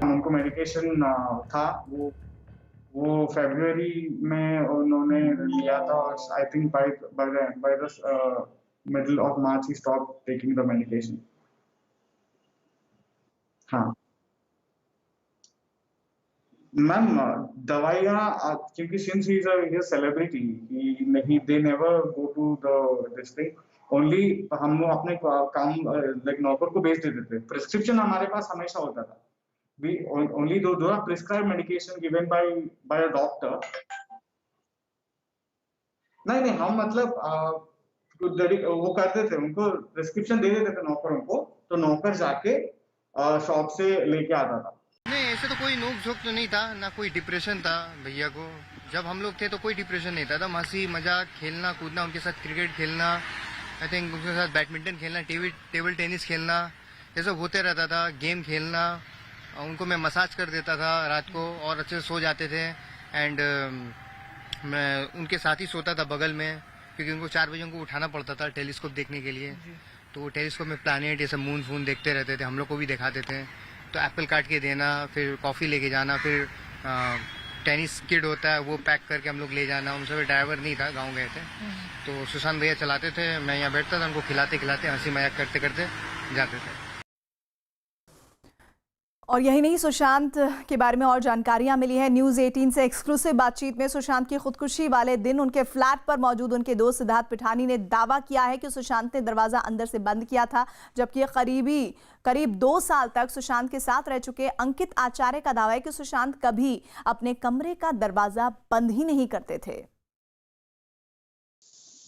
उनको मेडिकेशन था, वो फरवरी में उन्होंने लिया था और I think by the middle of March he stop taking the medication. हाँ मैम, दवाइयाँ क्योंकि since he is a celebrity, they never go to the this thing, only हम वो अपने काम लाइक नौकर को भेज देते थे। प्रिस्क्रिप्शन हमारे पास हमेशा होता था। We only do prescribed medication given by a doctor. नहीं हम मतलब वो करते थे, उनको प्रिस्क्रिप्शन दे देते थे नौकरों को, तो नौकर जाके शॉप से लेके आता था। नहीं, ऐसे तो कोई नोक झोंक तो नहीं था, ना कोई डिप्रेशन था भैया को। जब हम लोग थे तो कोई डिप्रेशन नहीं था, हंसी मजाक, खेलना कूदना, उनके साथ क्रिकेट खेलना, आई थिंक उनके साथ बैडमिंटन खेलना, टेबल टेनिस खेलना, ये सब होते रहता था। गेम खेलना, उनको मैं मसाज कर देता था रात को और अच्छे से सो जाते थे। एंड मैं उनके साथ ही सोता था बगल में, क्योंकि उनको 4 बजे उनको उठाना पड़ता था टेलीस्कोप देखने के लिए। तो वो टेलीस्कोप में प्लैनेट ये सब मून फून देखते रहते थे, हम लोग को भी दिखाते थे। तो एप्पल काट के देना, फिर कॉफ़ी लेके जाना, फिर टेनिस किट होता है वो पैक करके हम लोग ले जाना। उनसे ड्राइवर नहीं था, गाँव गए थे, तो सुशांत भैया चलाते थे, मैं यहाँ बैठता था, उनको खिलाते खिलाते हंसी मजाक करते करते जाते थे। और यही नहीं, सुशांत के बारे में और जानकारियां मिली है। न्यूज़ 18 से एक्सक्लूसिव बातचीत में सुशांत की खुदकुशी वाले दिन उनके फ्लैट पर मौजूद उनके दोस्त सिद्धार्थ पिठानी ने दावा किया है कि सुशांत ने दरवाजा अंदर से बंद किया था, जबकि करीब 2 साल तक सुशांत के साथ रह चुके अंकित आचार्य का दावा है कि सुशांत कभी अपने कमरे का दरवाजा बंद ही नहीं करते थे।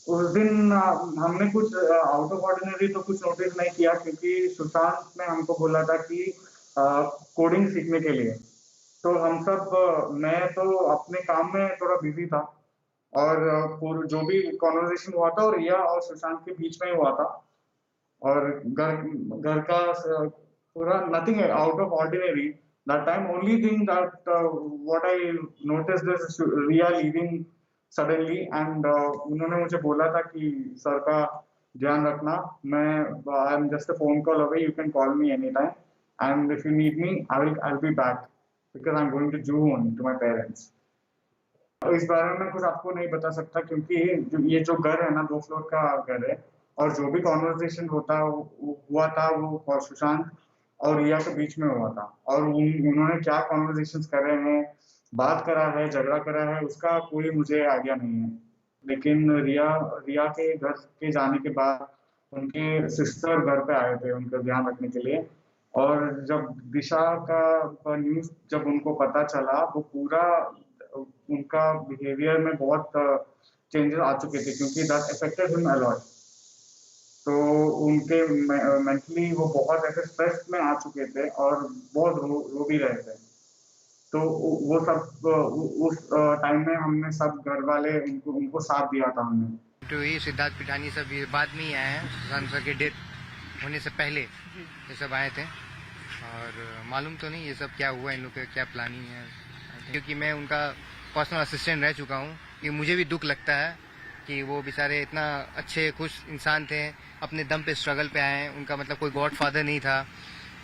उस दिन हमने कुछ आउट ऑफ ऑर्डिनरी तो कुछ नोटिस नहीं किया, क्योंकि सुशांत ने हमको बोला था कि कोडिंग सीखने के लिए। तो हम सब, मैं तो अपने काम में थोड़ा बिजी था, और जो भी कॉन्वर्सेशन हुआ था और रिया और सुशांत के बीच में हुआ था, और घर का पूरा nothing out of ordinary that time. Only thing that what I noticed is Rhea leaving suddenly, and उन्होंने मुझे बोला था कि सर का ध्यान रखना, मैं I am just a phone call away, you can call me any time, and if you need me I'll be back because I'm going to June to my parents. इस बारे में कुछ आपको नहीं बता सकता, क्योंकि ये जो घर है ना, 2 फ्लोर का घर है, और जो भी कॉन्वर्सेशन हुआ था वो सुशांत और रिया के बीच में हुआ था, और उन्होंने क्या कॉन्वर्सेशंस कर रहे हैं, बात करा है, झगड़ा करा है, उसका कोई मुझे आइडिया नहीं है। लेकिन रिया के घर के जाने के बाद उनके सिस्टर घर पे आए थे उनका ध्यान रखने के लिए, और जब दिशा का न्यूज़ जब उनको पता चला, वो पूरा उनका बिहेवियर में बहुत चेंजेस आ चुके थे, क्योंकि that affected him a lot. तो उनके मेंटली वो बहुत ऐसे स्ट्रेस में आ चुके थे और बहुत रो भी रहे थे। तो वो सब उस टाइम में हमने सब घर वाले उनको साथ दिया था हमने। तो ये सिद्धार्थ पिठानी सब बाद में ही आए हैं, सुशांत सर के डेथ होने से पहले ये सब आए थे, और मालूम तो नहीं ये सब क्या हुआ, इन लोग का क्या प्लानिंग है, क्योंकि मैं उनका पर्सनल असिस्टेंट रह चुका हूँ। कि मुझे भी दुख लगता है कि वो बेचारे इतना अच्छे खुश इंसान थे, अपने दम पे स्ट्रगल पे आए, उनका मतलब कोई गॉड फादर नहीं था।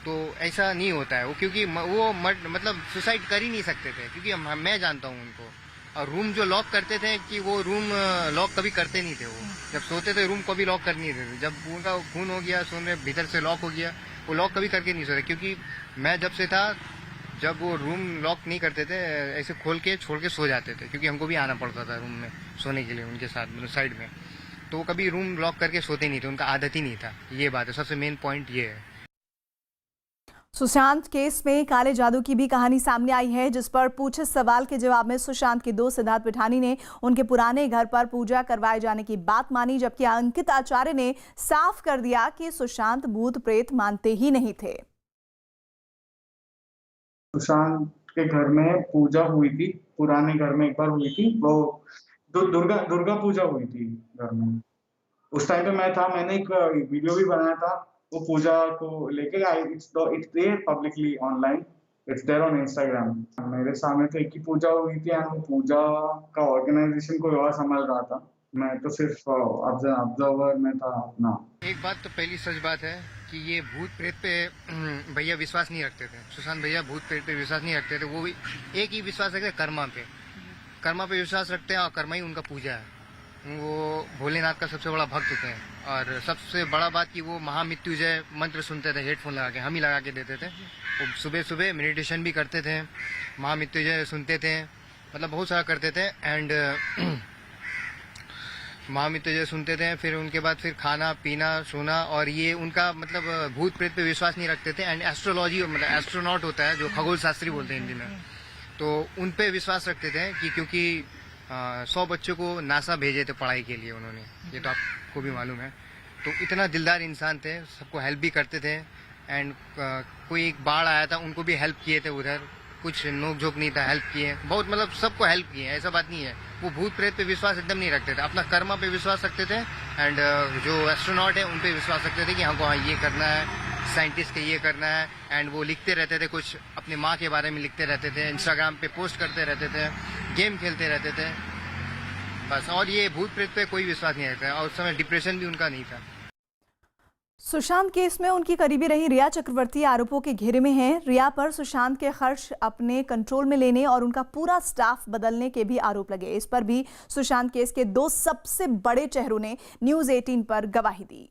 तो ऐसा नहीं होता है वो, क्योंकि वो मतलब सुसाइड कर ही नहीं सकते थे, क्योंकि मैं जानता हूँ उनको। और रूम जो लॉक करते थे, कि वो रूम लॉक कभी करते नहीं थे, वो जब सोते थे रूम कभी लॉक कर नहीं देते। जब उनका खून हो गया, सोने भीतर से लॉक हो गया, वो लॉक कभी करके नहीं सोते। क्योंकि मैं जब से था, जब वो रूम लॉक नहीं करते थे, ऐसे खोल के छोड़ के सो जाते थे, क्योंकि हमको भी आना पड़ता था रूम में सोने के लिए उनके साथ साइड में। तो वो कभी रूम लॉक करके सोते नहीं थे, उनका आदत ही नहीं था। ये बात है, सबसे मेन पॉइंट ये है। सुशांत केस में काले जादू की भी कहानी सामने आई है, जिस पर पूछे सवाल के जवाब में सुशांत के दोस्त सिद्धार्थ पिठानी ने उनके पुराने घर पर पूजा करवाए जाने की बात मानी, जबकि अंकित आचार्य ने साफ कर दिया कि सुशांत भूत प्रेत मानते ही नहीं थे। सुशांत के घर में पूजा हुई थी, पुराने घर में एक बार हुई थी, वो दुर्गा पूजा हुई थी घर में। उस टाइम पे मैं था, मैंने एक वीडियो भी बनाया था वो पूजा को लेके। It's there publicly online, it's there on Instagram. मेरे सामने तो एक ही पूजा हुई थी, और वो पूजा का ऑर्गेनाइजेशन कोई और संभाल रहा था, मैं तो सिर्फ ऑब्जर्वर में था अपना। एक बात तो पहली सच बात है कि ये भूत प्रेत पे भैया विश्वास नहीं रखते थे। सुशांत भैया भूत प्रेत पे विश्वास नहीं रखते थे, वो भी एक ही विश्वास रखते कर्मा पे विश्वास रखते हैं, और कर्मा ही उनका पूजा है। वो भोलेनाथ का सबसे बड़ा भक्त होते हैं, और सबसे बड़ा बात कि वो महामृत्युंजय मंत्र सुनते थे हेडफोन लगा के, हम ही लगा के देते थे। वो सुबह सुबह मेडिटेशन भी करते थे, महामृत्युंजय सुनते थे, मतलब बहुत सारा करते थे। एंड माँ मित्र जो सुनते थे, फिर उनके बाद फिर खाना पीना सोना, और ये उनका मतलब भूत प्रेत पे विश्वास नहीं रखते थे। एंड एस्ट्रोलॉजी मतलब एस्ट्रोनॉट होता है जो खगोल शास्त्री बोलते हैं हिंदी में, तो उन पे विश्वास रखते थे कि क्योंकि 100 बच्चों को नासा भेजे थे पढ़ाई के लिए उन्होंने, ये तो आपको भी मालूम है। तो इतना दिलदार इंसान थे, सबको हेल्प भी करते थे। एंड कोई एक बाढ़ आया था उनको भी हेल्प किए थे, उधर कुछ नोक झोंक नहीं था, हेल्प किए बहुत, मतलब सबको हेल्प किए, ऐसा बात नहीं है। वो भूत प्रेत पे विश्वास एकदम नहीं रखते थे, अपना कर्मा पे विश्वास रखते थे। एंड जो एस्ट्रोनॉट है उन पे विश्वास रखते थे कि हमको हाँ ये करना है, साइंटिस्ट के ये करना है। एंड वो लिखते रहते थे, कुछ अपनी माँ के बारे में लिखते रहते थे, इंस्टाग्राम पे पोस्ट करते रहते थे, गेम खेलते रहते थे बस। और ये भूत प्रेत पे कोई विश्वास नहीं रखता, और उस समय डिप्रेशन भी उनका नहीं था। सुशांत केस में उनकी करीबी रही रिया चक्रवर्ती आरोपों के घेरे में हैं। रिया पर सुशांत के खर्च अपने कंट्रोल में लेने और उनका पूरा स्टाफ बदलने के भी आरोप लगे। इस पर भी सुशांत केस के 2 सबसे बड़े चेहरों ने न्यूज़ 18 पर गवाही दी।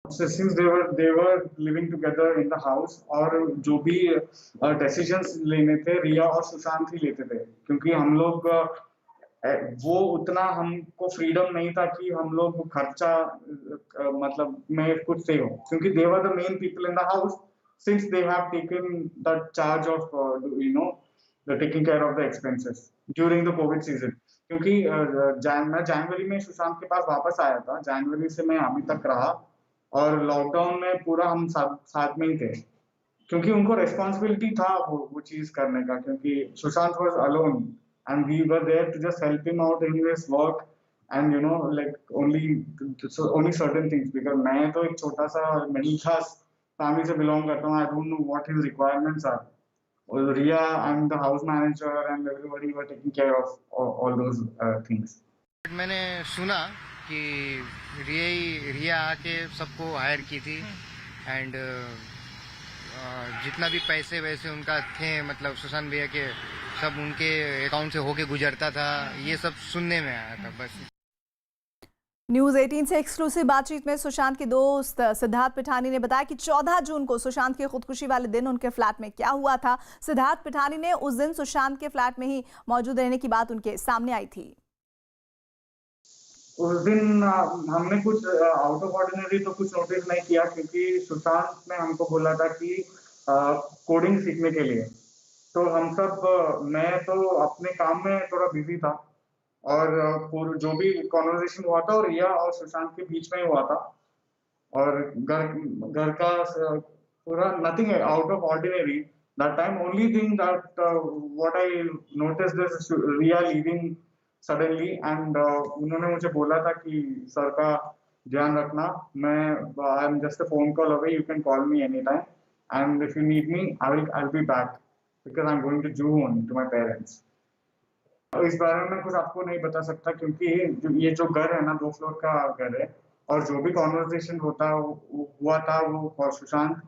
Since they were living together in the house, और जो भी डिसीजंस लेने थे रिया और सुशांत ही लेते थे, क्योंकि हम लोग वो उतना हमको फ्रीडम नहीं था कि हम लोग खर्चा मतलब में कुछ से हो, क्योंकि they were the main people in the house since they have taken the charge of the taking care of the expenses during the COVID season। क्योंकि मैं जनवरी में सुशांत के पास वापस आया था, जनवरी से मैं अभी तक रहा, और लॉकडाउन में पूरा हम साथ में ही थे, क्योंकि उनको रिस्पॉन्सिबिलिटी था वो चीज करने का, क्योंकि Sushant was alone and we were there to just help him out in his work and like only certain things, because मैं तो एक छोटा सा मिडिल क्लास फैमिली से बिलोंग करता हूँ। I don't know what his requirements are. Riya and the house manager and everybody were taking care of all those things। मैंने सुना कि रिया आके सबको हायर की थी, एंड जितना भी पैसे वैसे उनका थे, मतलब सुशांत भैया के सब उनके अकाउंट से होके गुजरता था, ये सब सुनने में आया था बस। न्यूज़ 18 से एक्सक्लूसिव बातचीत में सुशांत के दोस्त सिद्धार्थ पिठानी ने बताया कि 14 जून को सुशांत की खुदकुशी वाले दिन उनके फ्लैट में क्या हुआ था। सिद्धार्थ पिठानी ने उस दिन सुशांत के फ्लैट में ही मौजूद रहने की बात उनके सामने आई थी। उस दिन हमने कुछ आउट ऑफ ऑर्डिनरी तो कुछ नोटिस नहीं किया, क्योंकि सुशांत ने हमको बोला था कि कोडिंग सीखने के लिए, तो हम सब मैं तो अपने काम में थोड़ा बिजी था, और जो भी कॉन्वर्सेशन हुआ था और रिया और सुशांत के बीच में हुआ था, और घर का पूरा nothing out of ordinary that time. Only thing that what I noticed is Rhea leaving suddenly, and उन्होंने मुझे बोला था कि सर का ध्यान रखना, मैं I am just a phone call away, you can call me any time, and if you need me I will be back because I am going to zoo to my parents. इस बारे में कुछ आपको नहीं बता सकता, क्योंकि ये जो घर है ना 2 फ्लोर का घर है, और जो भी कॉन्वर्सेशन हुआ था वो सुशांत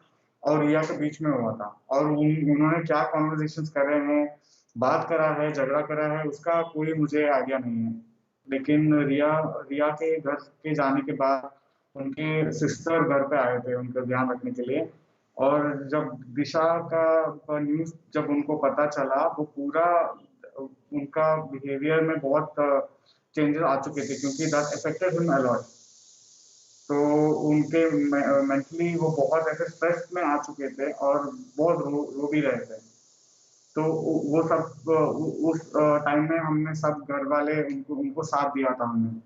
और रिया के बीच में हुआ था, और उन्होंने क्या कॉन्वर्सेशंस कर रहे हैं, बात करा है, झगड़ा करा है, उसका कोई मुझे आइडिया नहीं है। लेकिन रिया के घर के जाने के बाद उनके सिस्टर घर पे आए थे उनका ध्यान रखने के लिए, और जब दिशा का न्यूज़ जब उनको पता चला, वो पूरा उनका बिहेवियर में बहुत चेंजेस आ चुके थे, क्योंकि that affected him a lot. तो उनके मेंटली वो बहुत ऐसे स्ट्रेस में आ चुके थे और बहुत रो भी रहे थे। तो वो सब उस टाइम में हमने सब घर वाले उनको साथ दिया था हमने।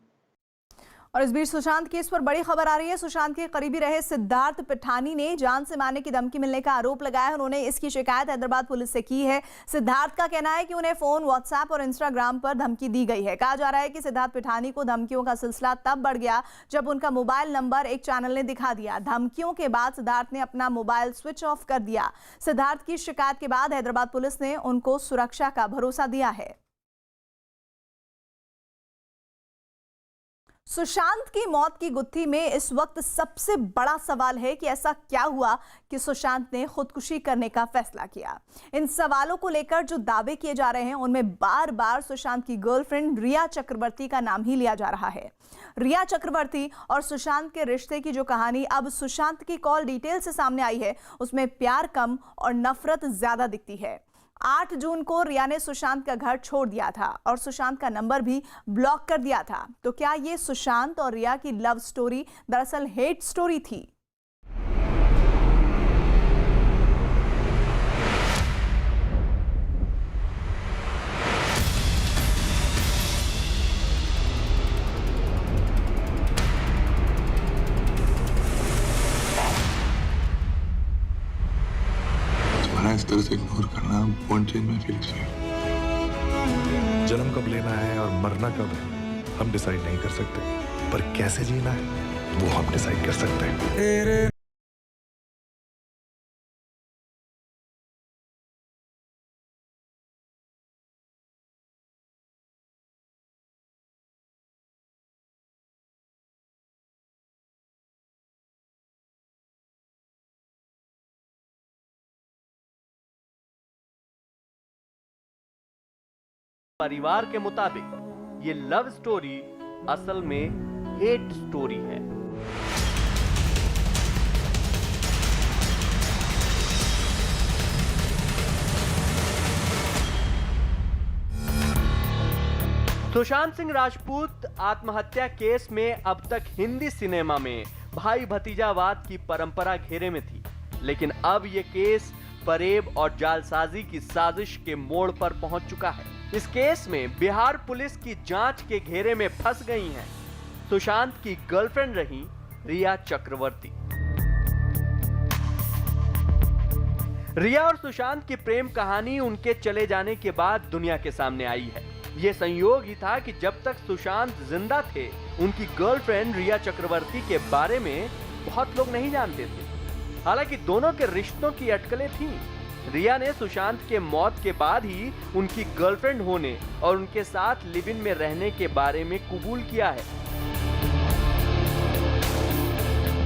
और इस बीच सुशांत केस पर बड़ी खबर आ रही है। सुशांत के करीबी रहे सिद्धार्थ पिठानी ने जान से मारने की धमकी मिलने का आरोप लगाया है। उन्होंने इसकी शिकायत हैदराबाद पुलिस से की है। सिद्धार्थ का कहना है कि उन्हें फोन, व्हाट्सएप और इंस्टाग्राम पर धमकी दी गई है। कहा जा रहा है कि सिद्धार्थ पिठानी को धमकियों का सिलसिला तब बढ़ गया जब उनका मोबाइल नंबर एक चैनल ने दिखा दिया। धमकियों के बाद सिद्धार्थ ने अपना मोबाइल स्विच ऑफ कर दिया। सिद्धार्थ की शिकायत के बाद हैदराबाद पुलिस ने उनको सुरक्षा का भरोसा दिया है। सुशांत की मौत की गुत्थी में इस वक्त सबसे बड़ा सवाल है कि ऐसा क्या हुआ कि सुशांत ने खुदकुशी करने का फैसला किया। इन सवालों को लेकर जो दावे किए जा रहे हैं उनमें बार बार सुशांत की गर्लफ्रेंड रिया चक्रवर्ती का नाम ही लिया जा रहा है। रिया चक्रवर्ती और सुशांत के रिश्ते की जो कहानी अब सुशांत की कॉल डिटेल से सामने आई है, उसमें प्यार कम और नफरत ज्यादा दिखती है। 8 जून को रिया ने सुशांत का घर छोड़ दिया था और सुशांत का नंबर भी ब्लॉक कर दिया था। तो क्या ये सुशांत और रिया की लव स्टोरी दरअसल हेट स्टोरी थी? इस तरह से इग्नोर करना won't change my feelings for you. जन्म कब लेना है और मरना कब है हम डिसाइड नहीं कर सकते, पर कैसे जीना है वो हम डिसाइड कर सकते हैं। परिवार के मुताबिक ये लव स्टोरी असल में हेट स्टोरी है। सुशांत सिंह राजपूत आत्महत्या केस में अब तक हिंदी सिनेमा में भाई भतीजावाद की परंपरा घेरे में थी, लेकिन अब यह केस फरेब और जालसाजी की साजिश के मोड़ पर पहुंच चुका है। इस केस में बिहार पुलिस की जांच के घेरे में फंस गई हैं सुशांत की गर्लफ्रेंड रही रिया चक्रवर्ती। रिया और सुशांत की प्रेम कहानी उनके चले जाने के बाद दुनिया के सामने आई है। यह संयोग ही था कि जब तक सुशांत जिंदा थे उनकी गर्लफ्रेंड रिया चक्रवर्ती के बारे में बहुत लोग नहीं जानते थे। हालांकि दोनों के रिश्तों की अटकलें थीं। रिया ने सुशांत के मौत के बाद ही उनकी गर्लफ्रेंड होने और उनके साथ लिव इन में रहने के बारे में कबूल किया है।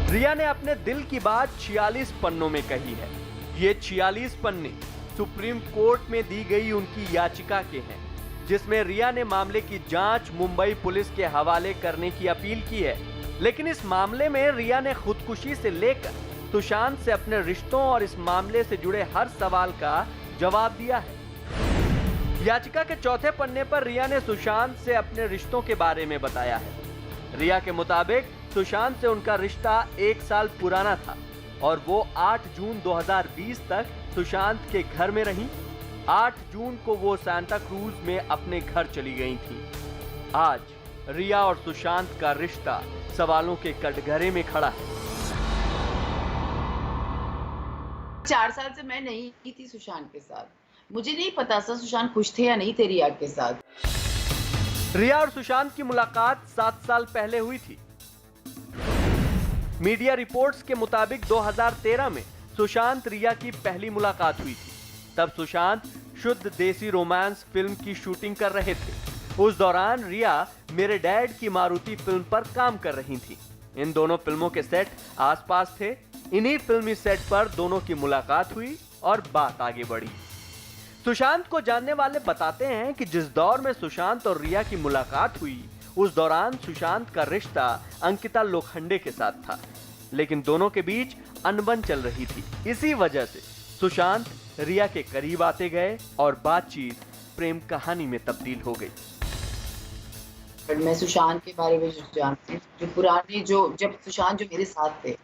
रिया ने अपने दिल की बात 46 पन्नों में कही है। ये 46 पन्ने सुप्रीम कोर्ट में दी गई उनकी याचिका के हैं, जिसमें रिया ने मामले की जांच मुंबई पुलिस के हवाले करने की अपील की है। लेकिन इस मामले में रिया ने खुदकुशी से लेकर सुशांत से अपने रिश्तों और इस मामले से जुड़े हर सवाल का जवाब दिया है। याचिका के चौथे पन्ने पर रिया ने सुशांत से अपने रिश्तों के बारे में बताया है। रिया के मुताबिक सुशांत से उनका रिश्ता 1 साल पुराना था और वो 8 जून 2020 तक सुशांत के घर में रहीं। 8 जून को वो सांता क्रूज में अपने घर चली गई थी। आज रिया और सुशांत का रिश्ता सवालों के कटघरे में खड़ा है। 4 साल से मैं नहीं की थी सुशांत के साथ। मुझे नहीं पता था सुशांत खुश थे या नहीं थे रिया के साथ। रिया और सुशांत की मुलाकात 7 साल पहले हुई थी। मीडिया रिपोर्ट्स के मुताबिक 2013 में सुशांत रिया की पहली मुलाकात हुई थी। तब सुशांत शुद्ध देसी रोमांस फिल्म की शूटिंग कर रहे थे। उस दौरान रिया मेरे डैड की मारुति फिल्म पर काम कर रही थी। इन दोनों फिल्मों के सेट आसपास थे। इन्हीं फिल्मी सेट पर दोनों की मुलाकात हुई और बात आगे बढ़ी। सुशांत को जानने वाले बताते हैं कि जिस दौर में सुशांत और रिया की मुलाकात हुई उस दौरान सुशांत का रिश्ता अंकिता लोखंडे के साथ था, लेकिन दोनों के बीच अनबन चल रही थी। इसी वजह से सुशांत रिया के करीब आते गए और बातचीत प्रेम कहानी में तब्दील हो गई। मैं सुशांत के बारे में जानती हूँ, जो पुराने जब सुशांत जो मेरे साथ थे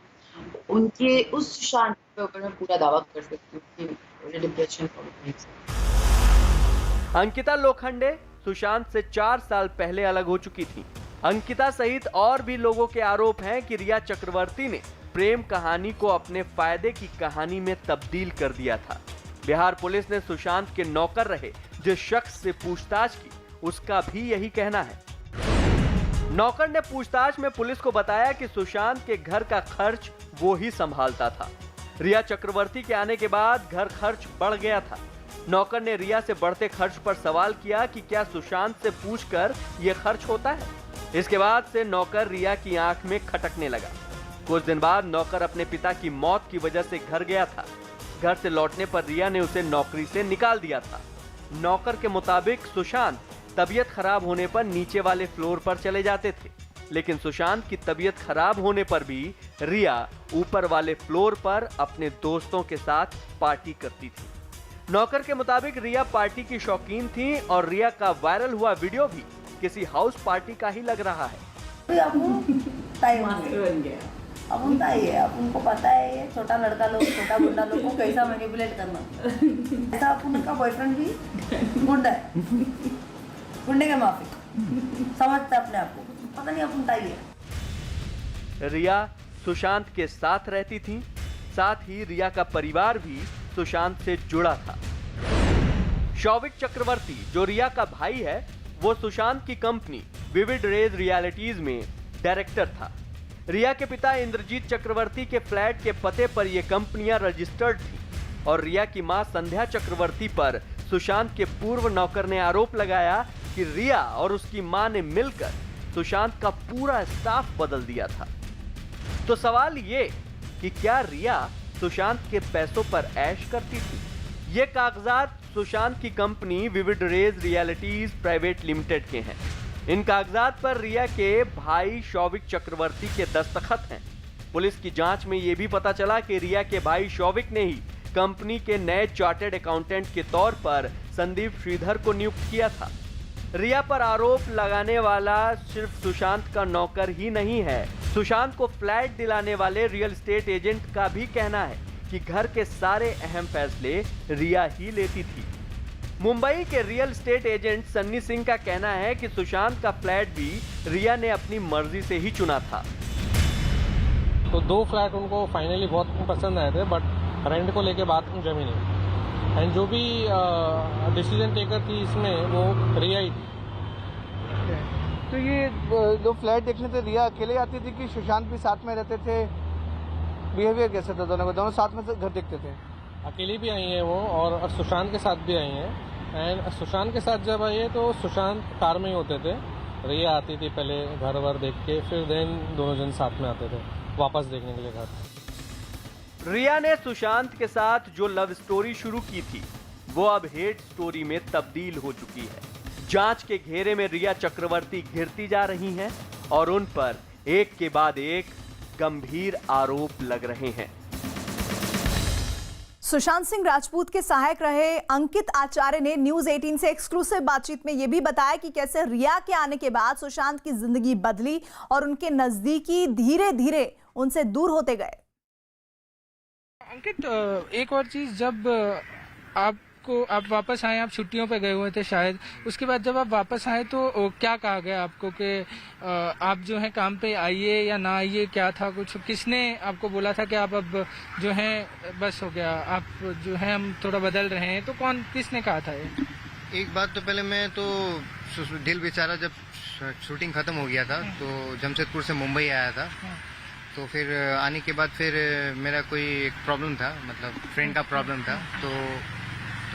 उनके उस सुशांत के ऊपर मैं पूरा दावा कर सकती हूँ कि मुझे डिप्रेशन अंकिता लोखंडे सुशांत से 4 साल पहले अलग हो चुकी थी। अंकिता सहित और भी लोगों के आरोप हैं कि रिया चक्रवर्ती ने प्रेम कहानी को अपने फायदे की कहानी में तब्दील कर दिया था। बिहार पुलिस ने सुशांत के नौकर रहे जिस शख्स से पूछताछ की उसका भी यही कहना है। नौकर ने पूछताछ में पुलिस को बताया कि सुशांत के घर का खर्च वो ही संभालता था। रिया चक्रवर्ती के आने के बाद घर खर्च बढ़ गया था। नौकर ने रिया से बढ़ते खर्च पर सवाल किया कि क्या सुशांत से पूछकर यह खर्च होता है। इसके बाद से नौकर रिया की आंख में खटकने लगा। कुछ दिन बाद नौकर अपने पिता की मौत की वजह से घर गया था। घर से लौटने पर रिया ने उसे नौकरी से निकाल दिया था। नौकर के मुताबिक सुशांत तबीयत खराब होने पर नीचे वाले फ्लोर पर चले जाते थे, लेकिन सुशांत की तबीयत खराब होने पर भी रिया ऊपर वाले फ्लोर पर अपने दोस्तों के साथ पार्टी करती थी। नौकर के मुताबिक रिया पार्टी की शौकीन थी और रिया का वायरल हुआ वीडियो भी किसी हाउस पार्टी का ही लग रहा है। अपन ताई है, अपन को पता है ये छोटा लड़का लोग, छोटा गुंडा लोग को कैसा मैनिपुलेट करना। ऐसा अपन का बॉयफ्रेंड भी गुंडा है, गुंडे के माफी समझता अपने आप को, पता नहीं अपन ताई है। रिया सुशांत के साथ रहती थी, साथ ही रिया का परिवार भी सुशांत से जुड़ा था। शौविक चक्रवर्ती जो रिया का भाई है, वो सुशांत की कंपनी विविड रेज रियलिटीज में डायरेक्टर था। रिया के पिता इंद्रजीत चक्रवर्ती के फ्लैट के पते पर ये कंपनियां रजिस्टर्ड थी और रिया की मां संध्या चक्रवर्ती पर सुशांत के पूर्व नौकर ने आरोप लगाया कि रिया और उसकी मां ने मिलकर सुशांत का पूरा स्टाफ बदल दिया था। तो सवाल ये कि क्या रिया सुशांत के पैसों पर ऐश करती थी? ये कागजात सुशांत की company Vivid Rage Realities private limited के हैं। इन कागजात पर रिया के भाई शौविक चक्रवर्ती के दस्तखत हैं। पुलिस की जांच में यह भी पता चला कि रिया के भाई शौविक ने ही कंपनी के नए चार्टर्ड अकाउंटेंट के तौर पर संदीप श्रीधर को नियुक्त किया था। रिया पर आरोप लगाने वाला सिर्फ सुशांत का नौकर ही नहीं है। सुशांत को फ्लैट दिलाने वाले रियल एस्टेट एजेंट का भी कहना है कि घर के सारे अहम फैसले रिया ही लेती थी। मुंबई के real estate agent Sunny Singh का कहना है कि सुशांत का फ्लैट भी रिया ने अपनी मर्जी से ही चुना था। तो 2 फ्लैट उनको फाइनली बहुत पसंद आए थे, बट रेंट को लेके बात जमी नहीं। एंड जो भी डिसीजन टेकर थी इसमें वो रिया ही थी। तो ये जो फ्लैट देखने थे, रिया अकेले आती थी कि सुशांत भी साथ में रहते थे? बिहेवियर कैसे था दोनों का? दोनों साथ में घर देखते थे? अकेली भी आई हैं वो और सुशांत के साथ भी आई हैं। एंड सुशांत के साथ जब आई है तो सुशांत कार में ही होते थे, रिया आती थी पहले घर वर देख के, फिर देन दोनों जन साथ में आते थे वापस देखने के लिए घर। रिया ने सुशांत के साथ जो लव स्टोरी शुरू की थी वो अब हेट स्टोरी में तब्दील हो चुकी है। जांच के घेरे में रिया चक्रवर्ती घिरती जा रही हैं और उन पर एक के बाद एक गंभीर आरोप लग रहे हैं। सुशांत सिंह राजपूत के सहायक रहे अंकित आचार्य ने न्यूज 18 से एक्सक्लूसिव बातचीत में यह भी बताया कि कैसे रिया के आने के बाद सुशांत की जिंदगी बदली और उनके नजदीकी धीरे धीरे उनसे दूर होते गए। अंकित, एक और चीज, जब आप वापस आए, आप छुट्टियों पे गए हुए थे शायद, उसके बाद जब आप वापस आए तो क्या कहा गया आपको कि आप जो है काम पे आइए या ना आइए? क्या था कुछ? किसने आपको बोला था कि आप अब जो है बस हो गया, आप जो है हम थोड़ा बदल रहे हैं? तो किसने कहा था ये? एक बात तो पहले मैं तो दिल बेचारा जब शूटिंग खत्म हो गया था तो जमशेदपुर से मुंबई आया था, तो फिर आने के बाद फिर मेरा कोई एक प्रॉब्लम था, मतलब फ्रेंड का प्रॉब्लम था, तो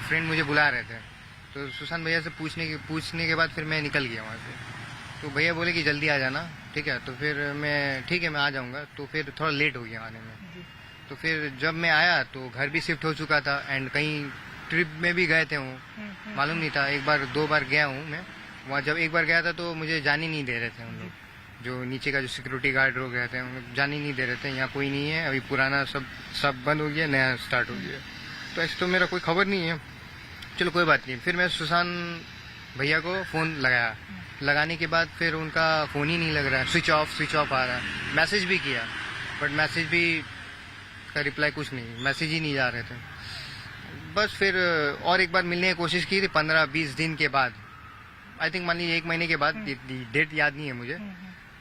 फ्रेंड मुझे बुला रहे थे। तो सुशांत भैया से पूछने के बाद फिर मैं निकल गया वहाँ से। तो भैया बोले कि जल्दी आ जाना, ठीक है? तो फिर मैं ठीक है मैं आ जाऊँगा। तो फिर थोड़ा लेट हो गया आने में। तो फिर जब मैं आया तो घर भी शिफ्ट हो चुका था एंड कहीं ट्रिप में भी गए थे, वो मालूम नहीं था। 1-2 बार गया हूँ मैं वहाँ। जब एक बार गया था तो मुझे जाने नहीं दे रहे थे उन लोग, जो नीचे का जो सिक्योरिटी गार्ड लोग रहते हैं उन लोग जाने नहीं दे रहे थे। यहाँ कोई नहीं है, अभी पुराना सब बंद हो गया, नया स्टार्ट हो गया। तो ऐसे तो मेरा कोई खबर नहीं है। चलो कोई बात नहीं। फिर मैं सुशांत भैया को फ़ोन लगाया। लगाने के बाद फिर उनका फ़ोन ही नहीं लग रहा है, स्विच ऑफ आ रहा है। मैसेज भी किया बट मैसेज भी का रिप्लाई कुछ नहीं, मैसेज ही नहीं जा रहे थे। बस फिर और एक बार मिलने की कोशिश की थी 15-20 दिन के बाद, आई थिंक मान लीजिए 1 महीने के बाद, डेट याद नहीं है मुझे।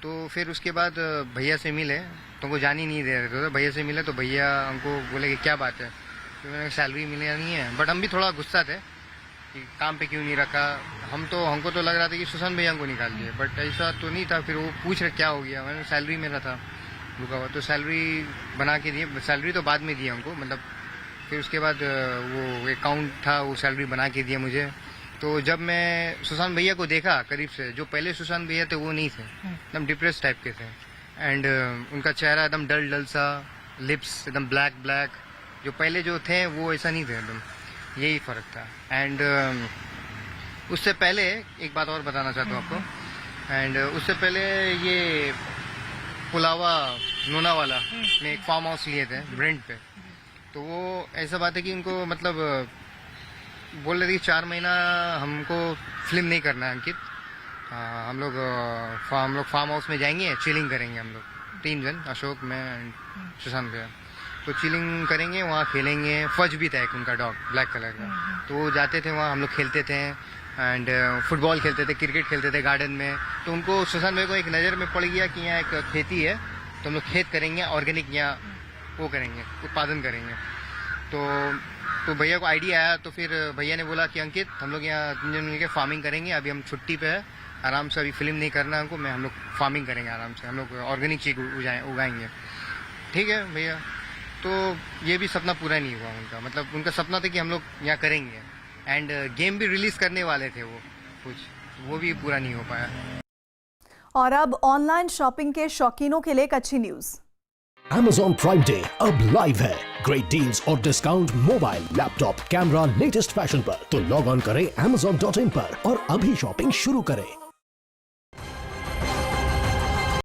तो फिर उसके बाद भैया से मिले तो वो जान ही नहीं दे रहे थे। तो भैया से मिले तो भैया हमको बोले कि क्या बात है? तो मैंने सैलरी मिली नहीं है, बट हम भी थोड़ा गुस्सा थे कि काम पे क्यों नहीं रखा। हमको तो लग रहा था कि सुशांत भैया को निकाल दिए, बट ऐसा तो नहीं था। फिर वो पूछ रहे क्या हो गया, मैंने सैलरी मेरा था रुका हुआ, तो सैलरी बना के दिए। सैलरी तो बाद में दी हमको, मतलब फिर उसके बाद वो अकाउंट था वो सैलरी बना के दिया मुझे। तो जब मैं सुशांत भैया को देखा करीब से, जो पहले सुशांत भैया थे वो नहीं थे, एकदम डिप्रेस टाइप के थे एंड उनका चेहरा एकदम डल सा, लिप्स एकदम ब्लैक, जो पहले जो थे वो ऐसा नहीं थे एकदम, यही फ़र्क था। एंड उससे पहले एक बात और बताना चाहता हूँ आपको। एंड उससे पहले ये पुलावा लोनावाला में एक फार्म हाउस लिए थे ब्रेंट पे। तो वो ऐसा बात है कि उनको मतलब बोल रहे थे कि 4 महीना हमको फिल्म नहीं करना है अंकित, हम लोग फार्म हाउस में जाएंगे, चिलिंग करेंगे हम लोग 3 जन, अशोक, मैं एंड सुशांत भैया। तो चिलिंग करेंगे, वहाँ खेलेंगे। फज भी था एक उनका डॉग ब्लैक कलर का, तो वो जाते थे वहाँ, हम लोग खेलते थे एंड फुटबॉल खेलते थे, क्रिकेट खेलते थे गार्डन में। तो उनको सुशांत भाई को एक नज़र में पड़ गया कि यहाँ एक खेती है, तो हम लोग खेत करेंगे, ऑर्गेनिक यहाँ वो करेंगे, उत्पादन करेंगे। तो भैया को आइडिया आया, तो फिर भैया ने बोला कि अंकित हम लोग यहाँ 3 जन मिलकर फार्मिंग करेंगे, अभी हम छुट्टी पे है, आराम से, अभी फिल्म नहीं करना हमको, हम लोग फार्मिंग करेंगे आराम से, हम लोग ऑर्गेनिक चीज उगाएंगे। ठीक है भैया। तो ये भी सपना पूरा नहीं हुआ उनका, मतलब उनका सपना था कि हम लोग यहाँ करेंगे, एंड गेम भी रिलीज करने वाले थे वो कुछ, वो भी पूरा नहीं हो पाया। और अब ऑनलाइन शॉपिंग के शौकीनों के लिए एक अच्छी न्यूज। Amazon Prime Day अब लाइव है। ग्रेट डील्स और discount mobile, laptop, camera, latest fashion पर। तो लॉग ऑन करें Amazon.in पर और अभी शॉपिंग शुरू करें।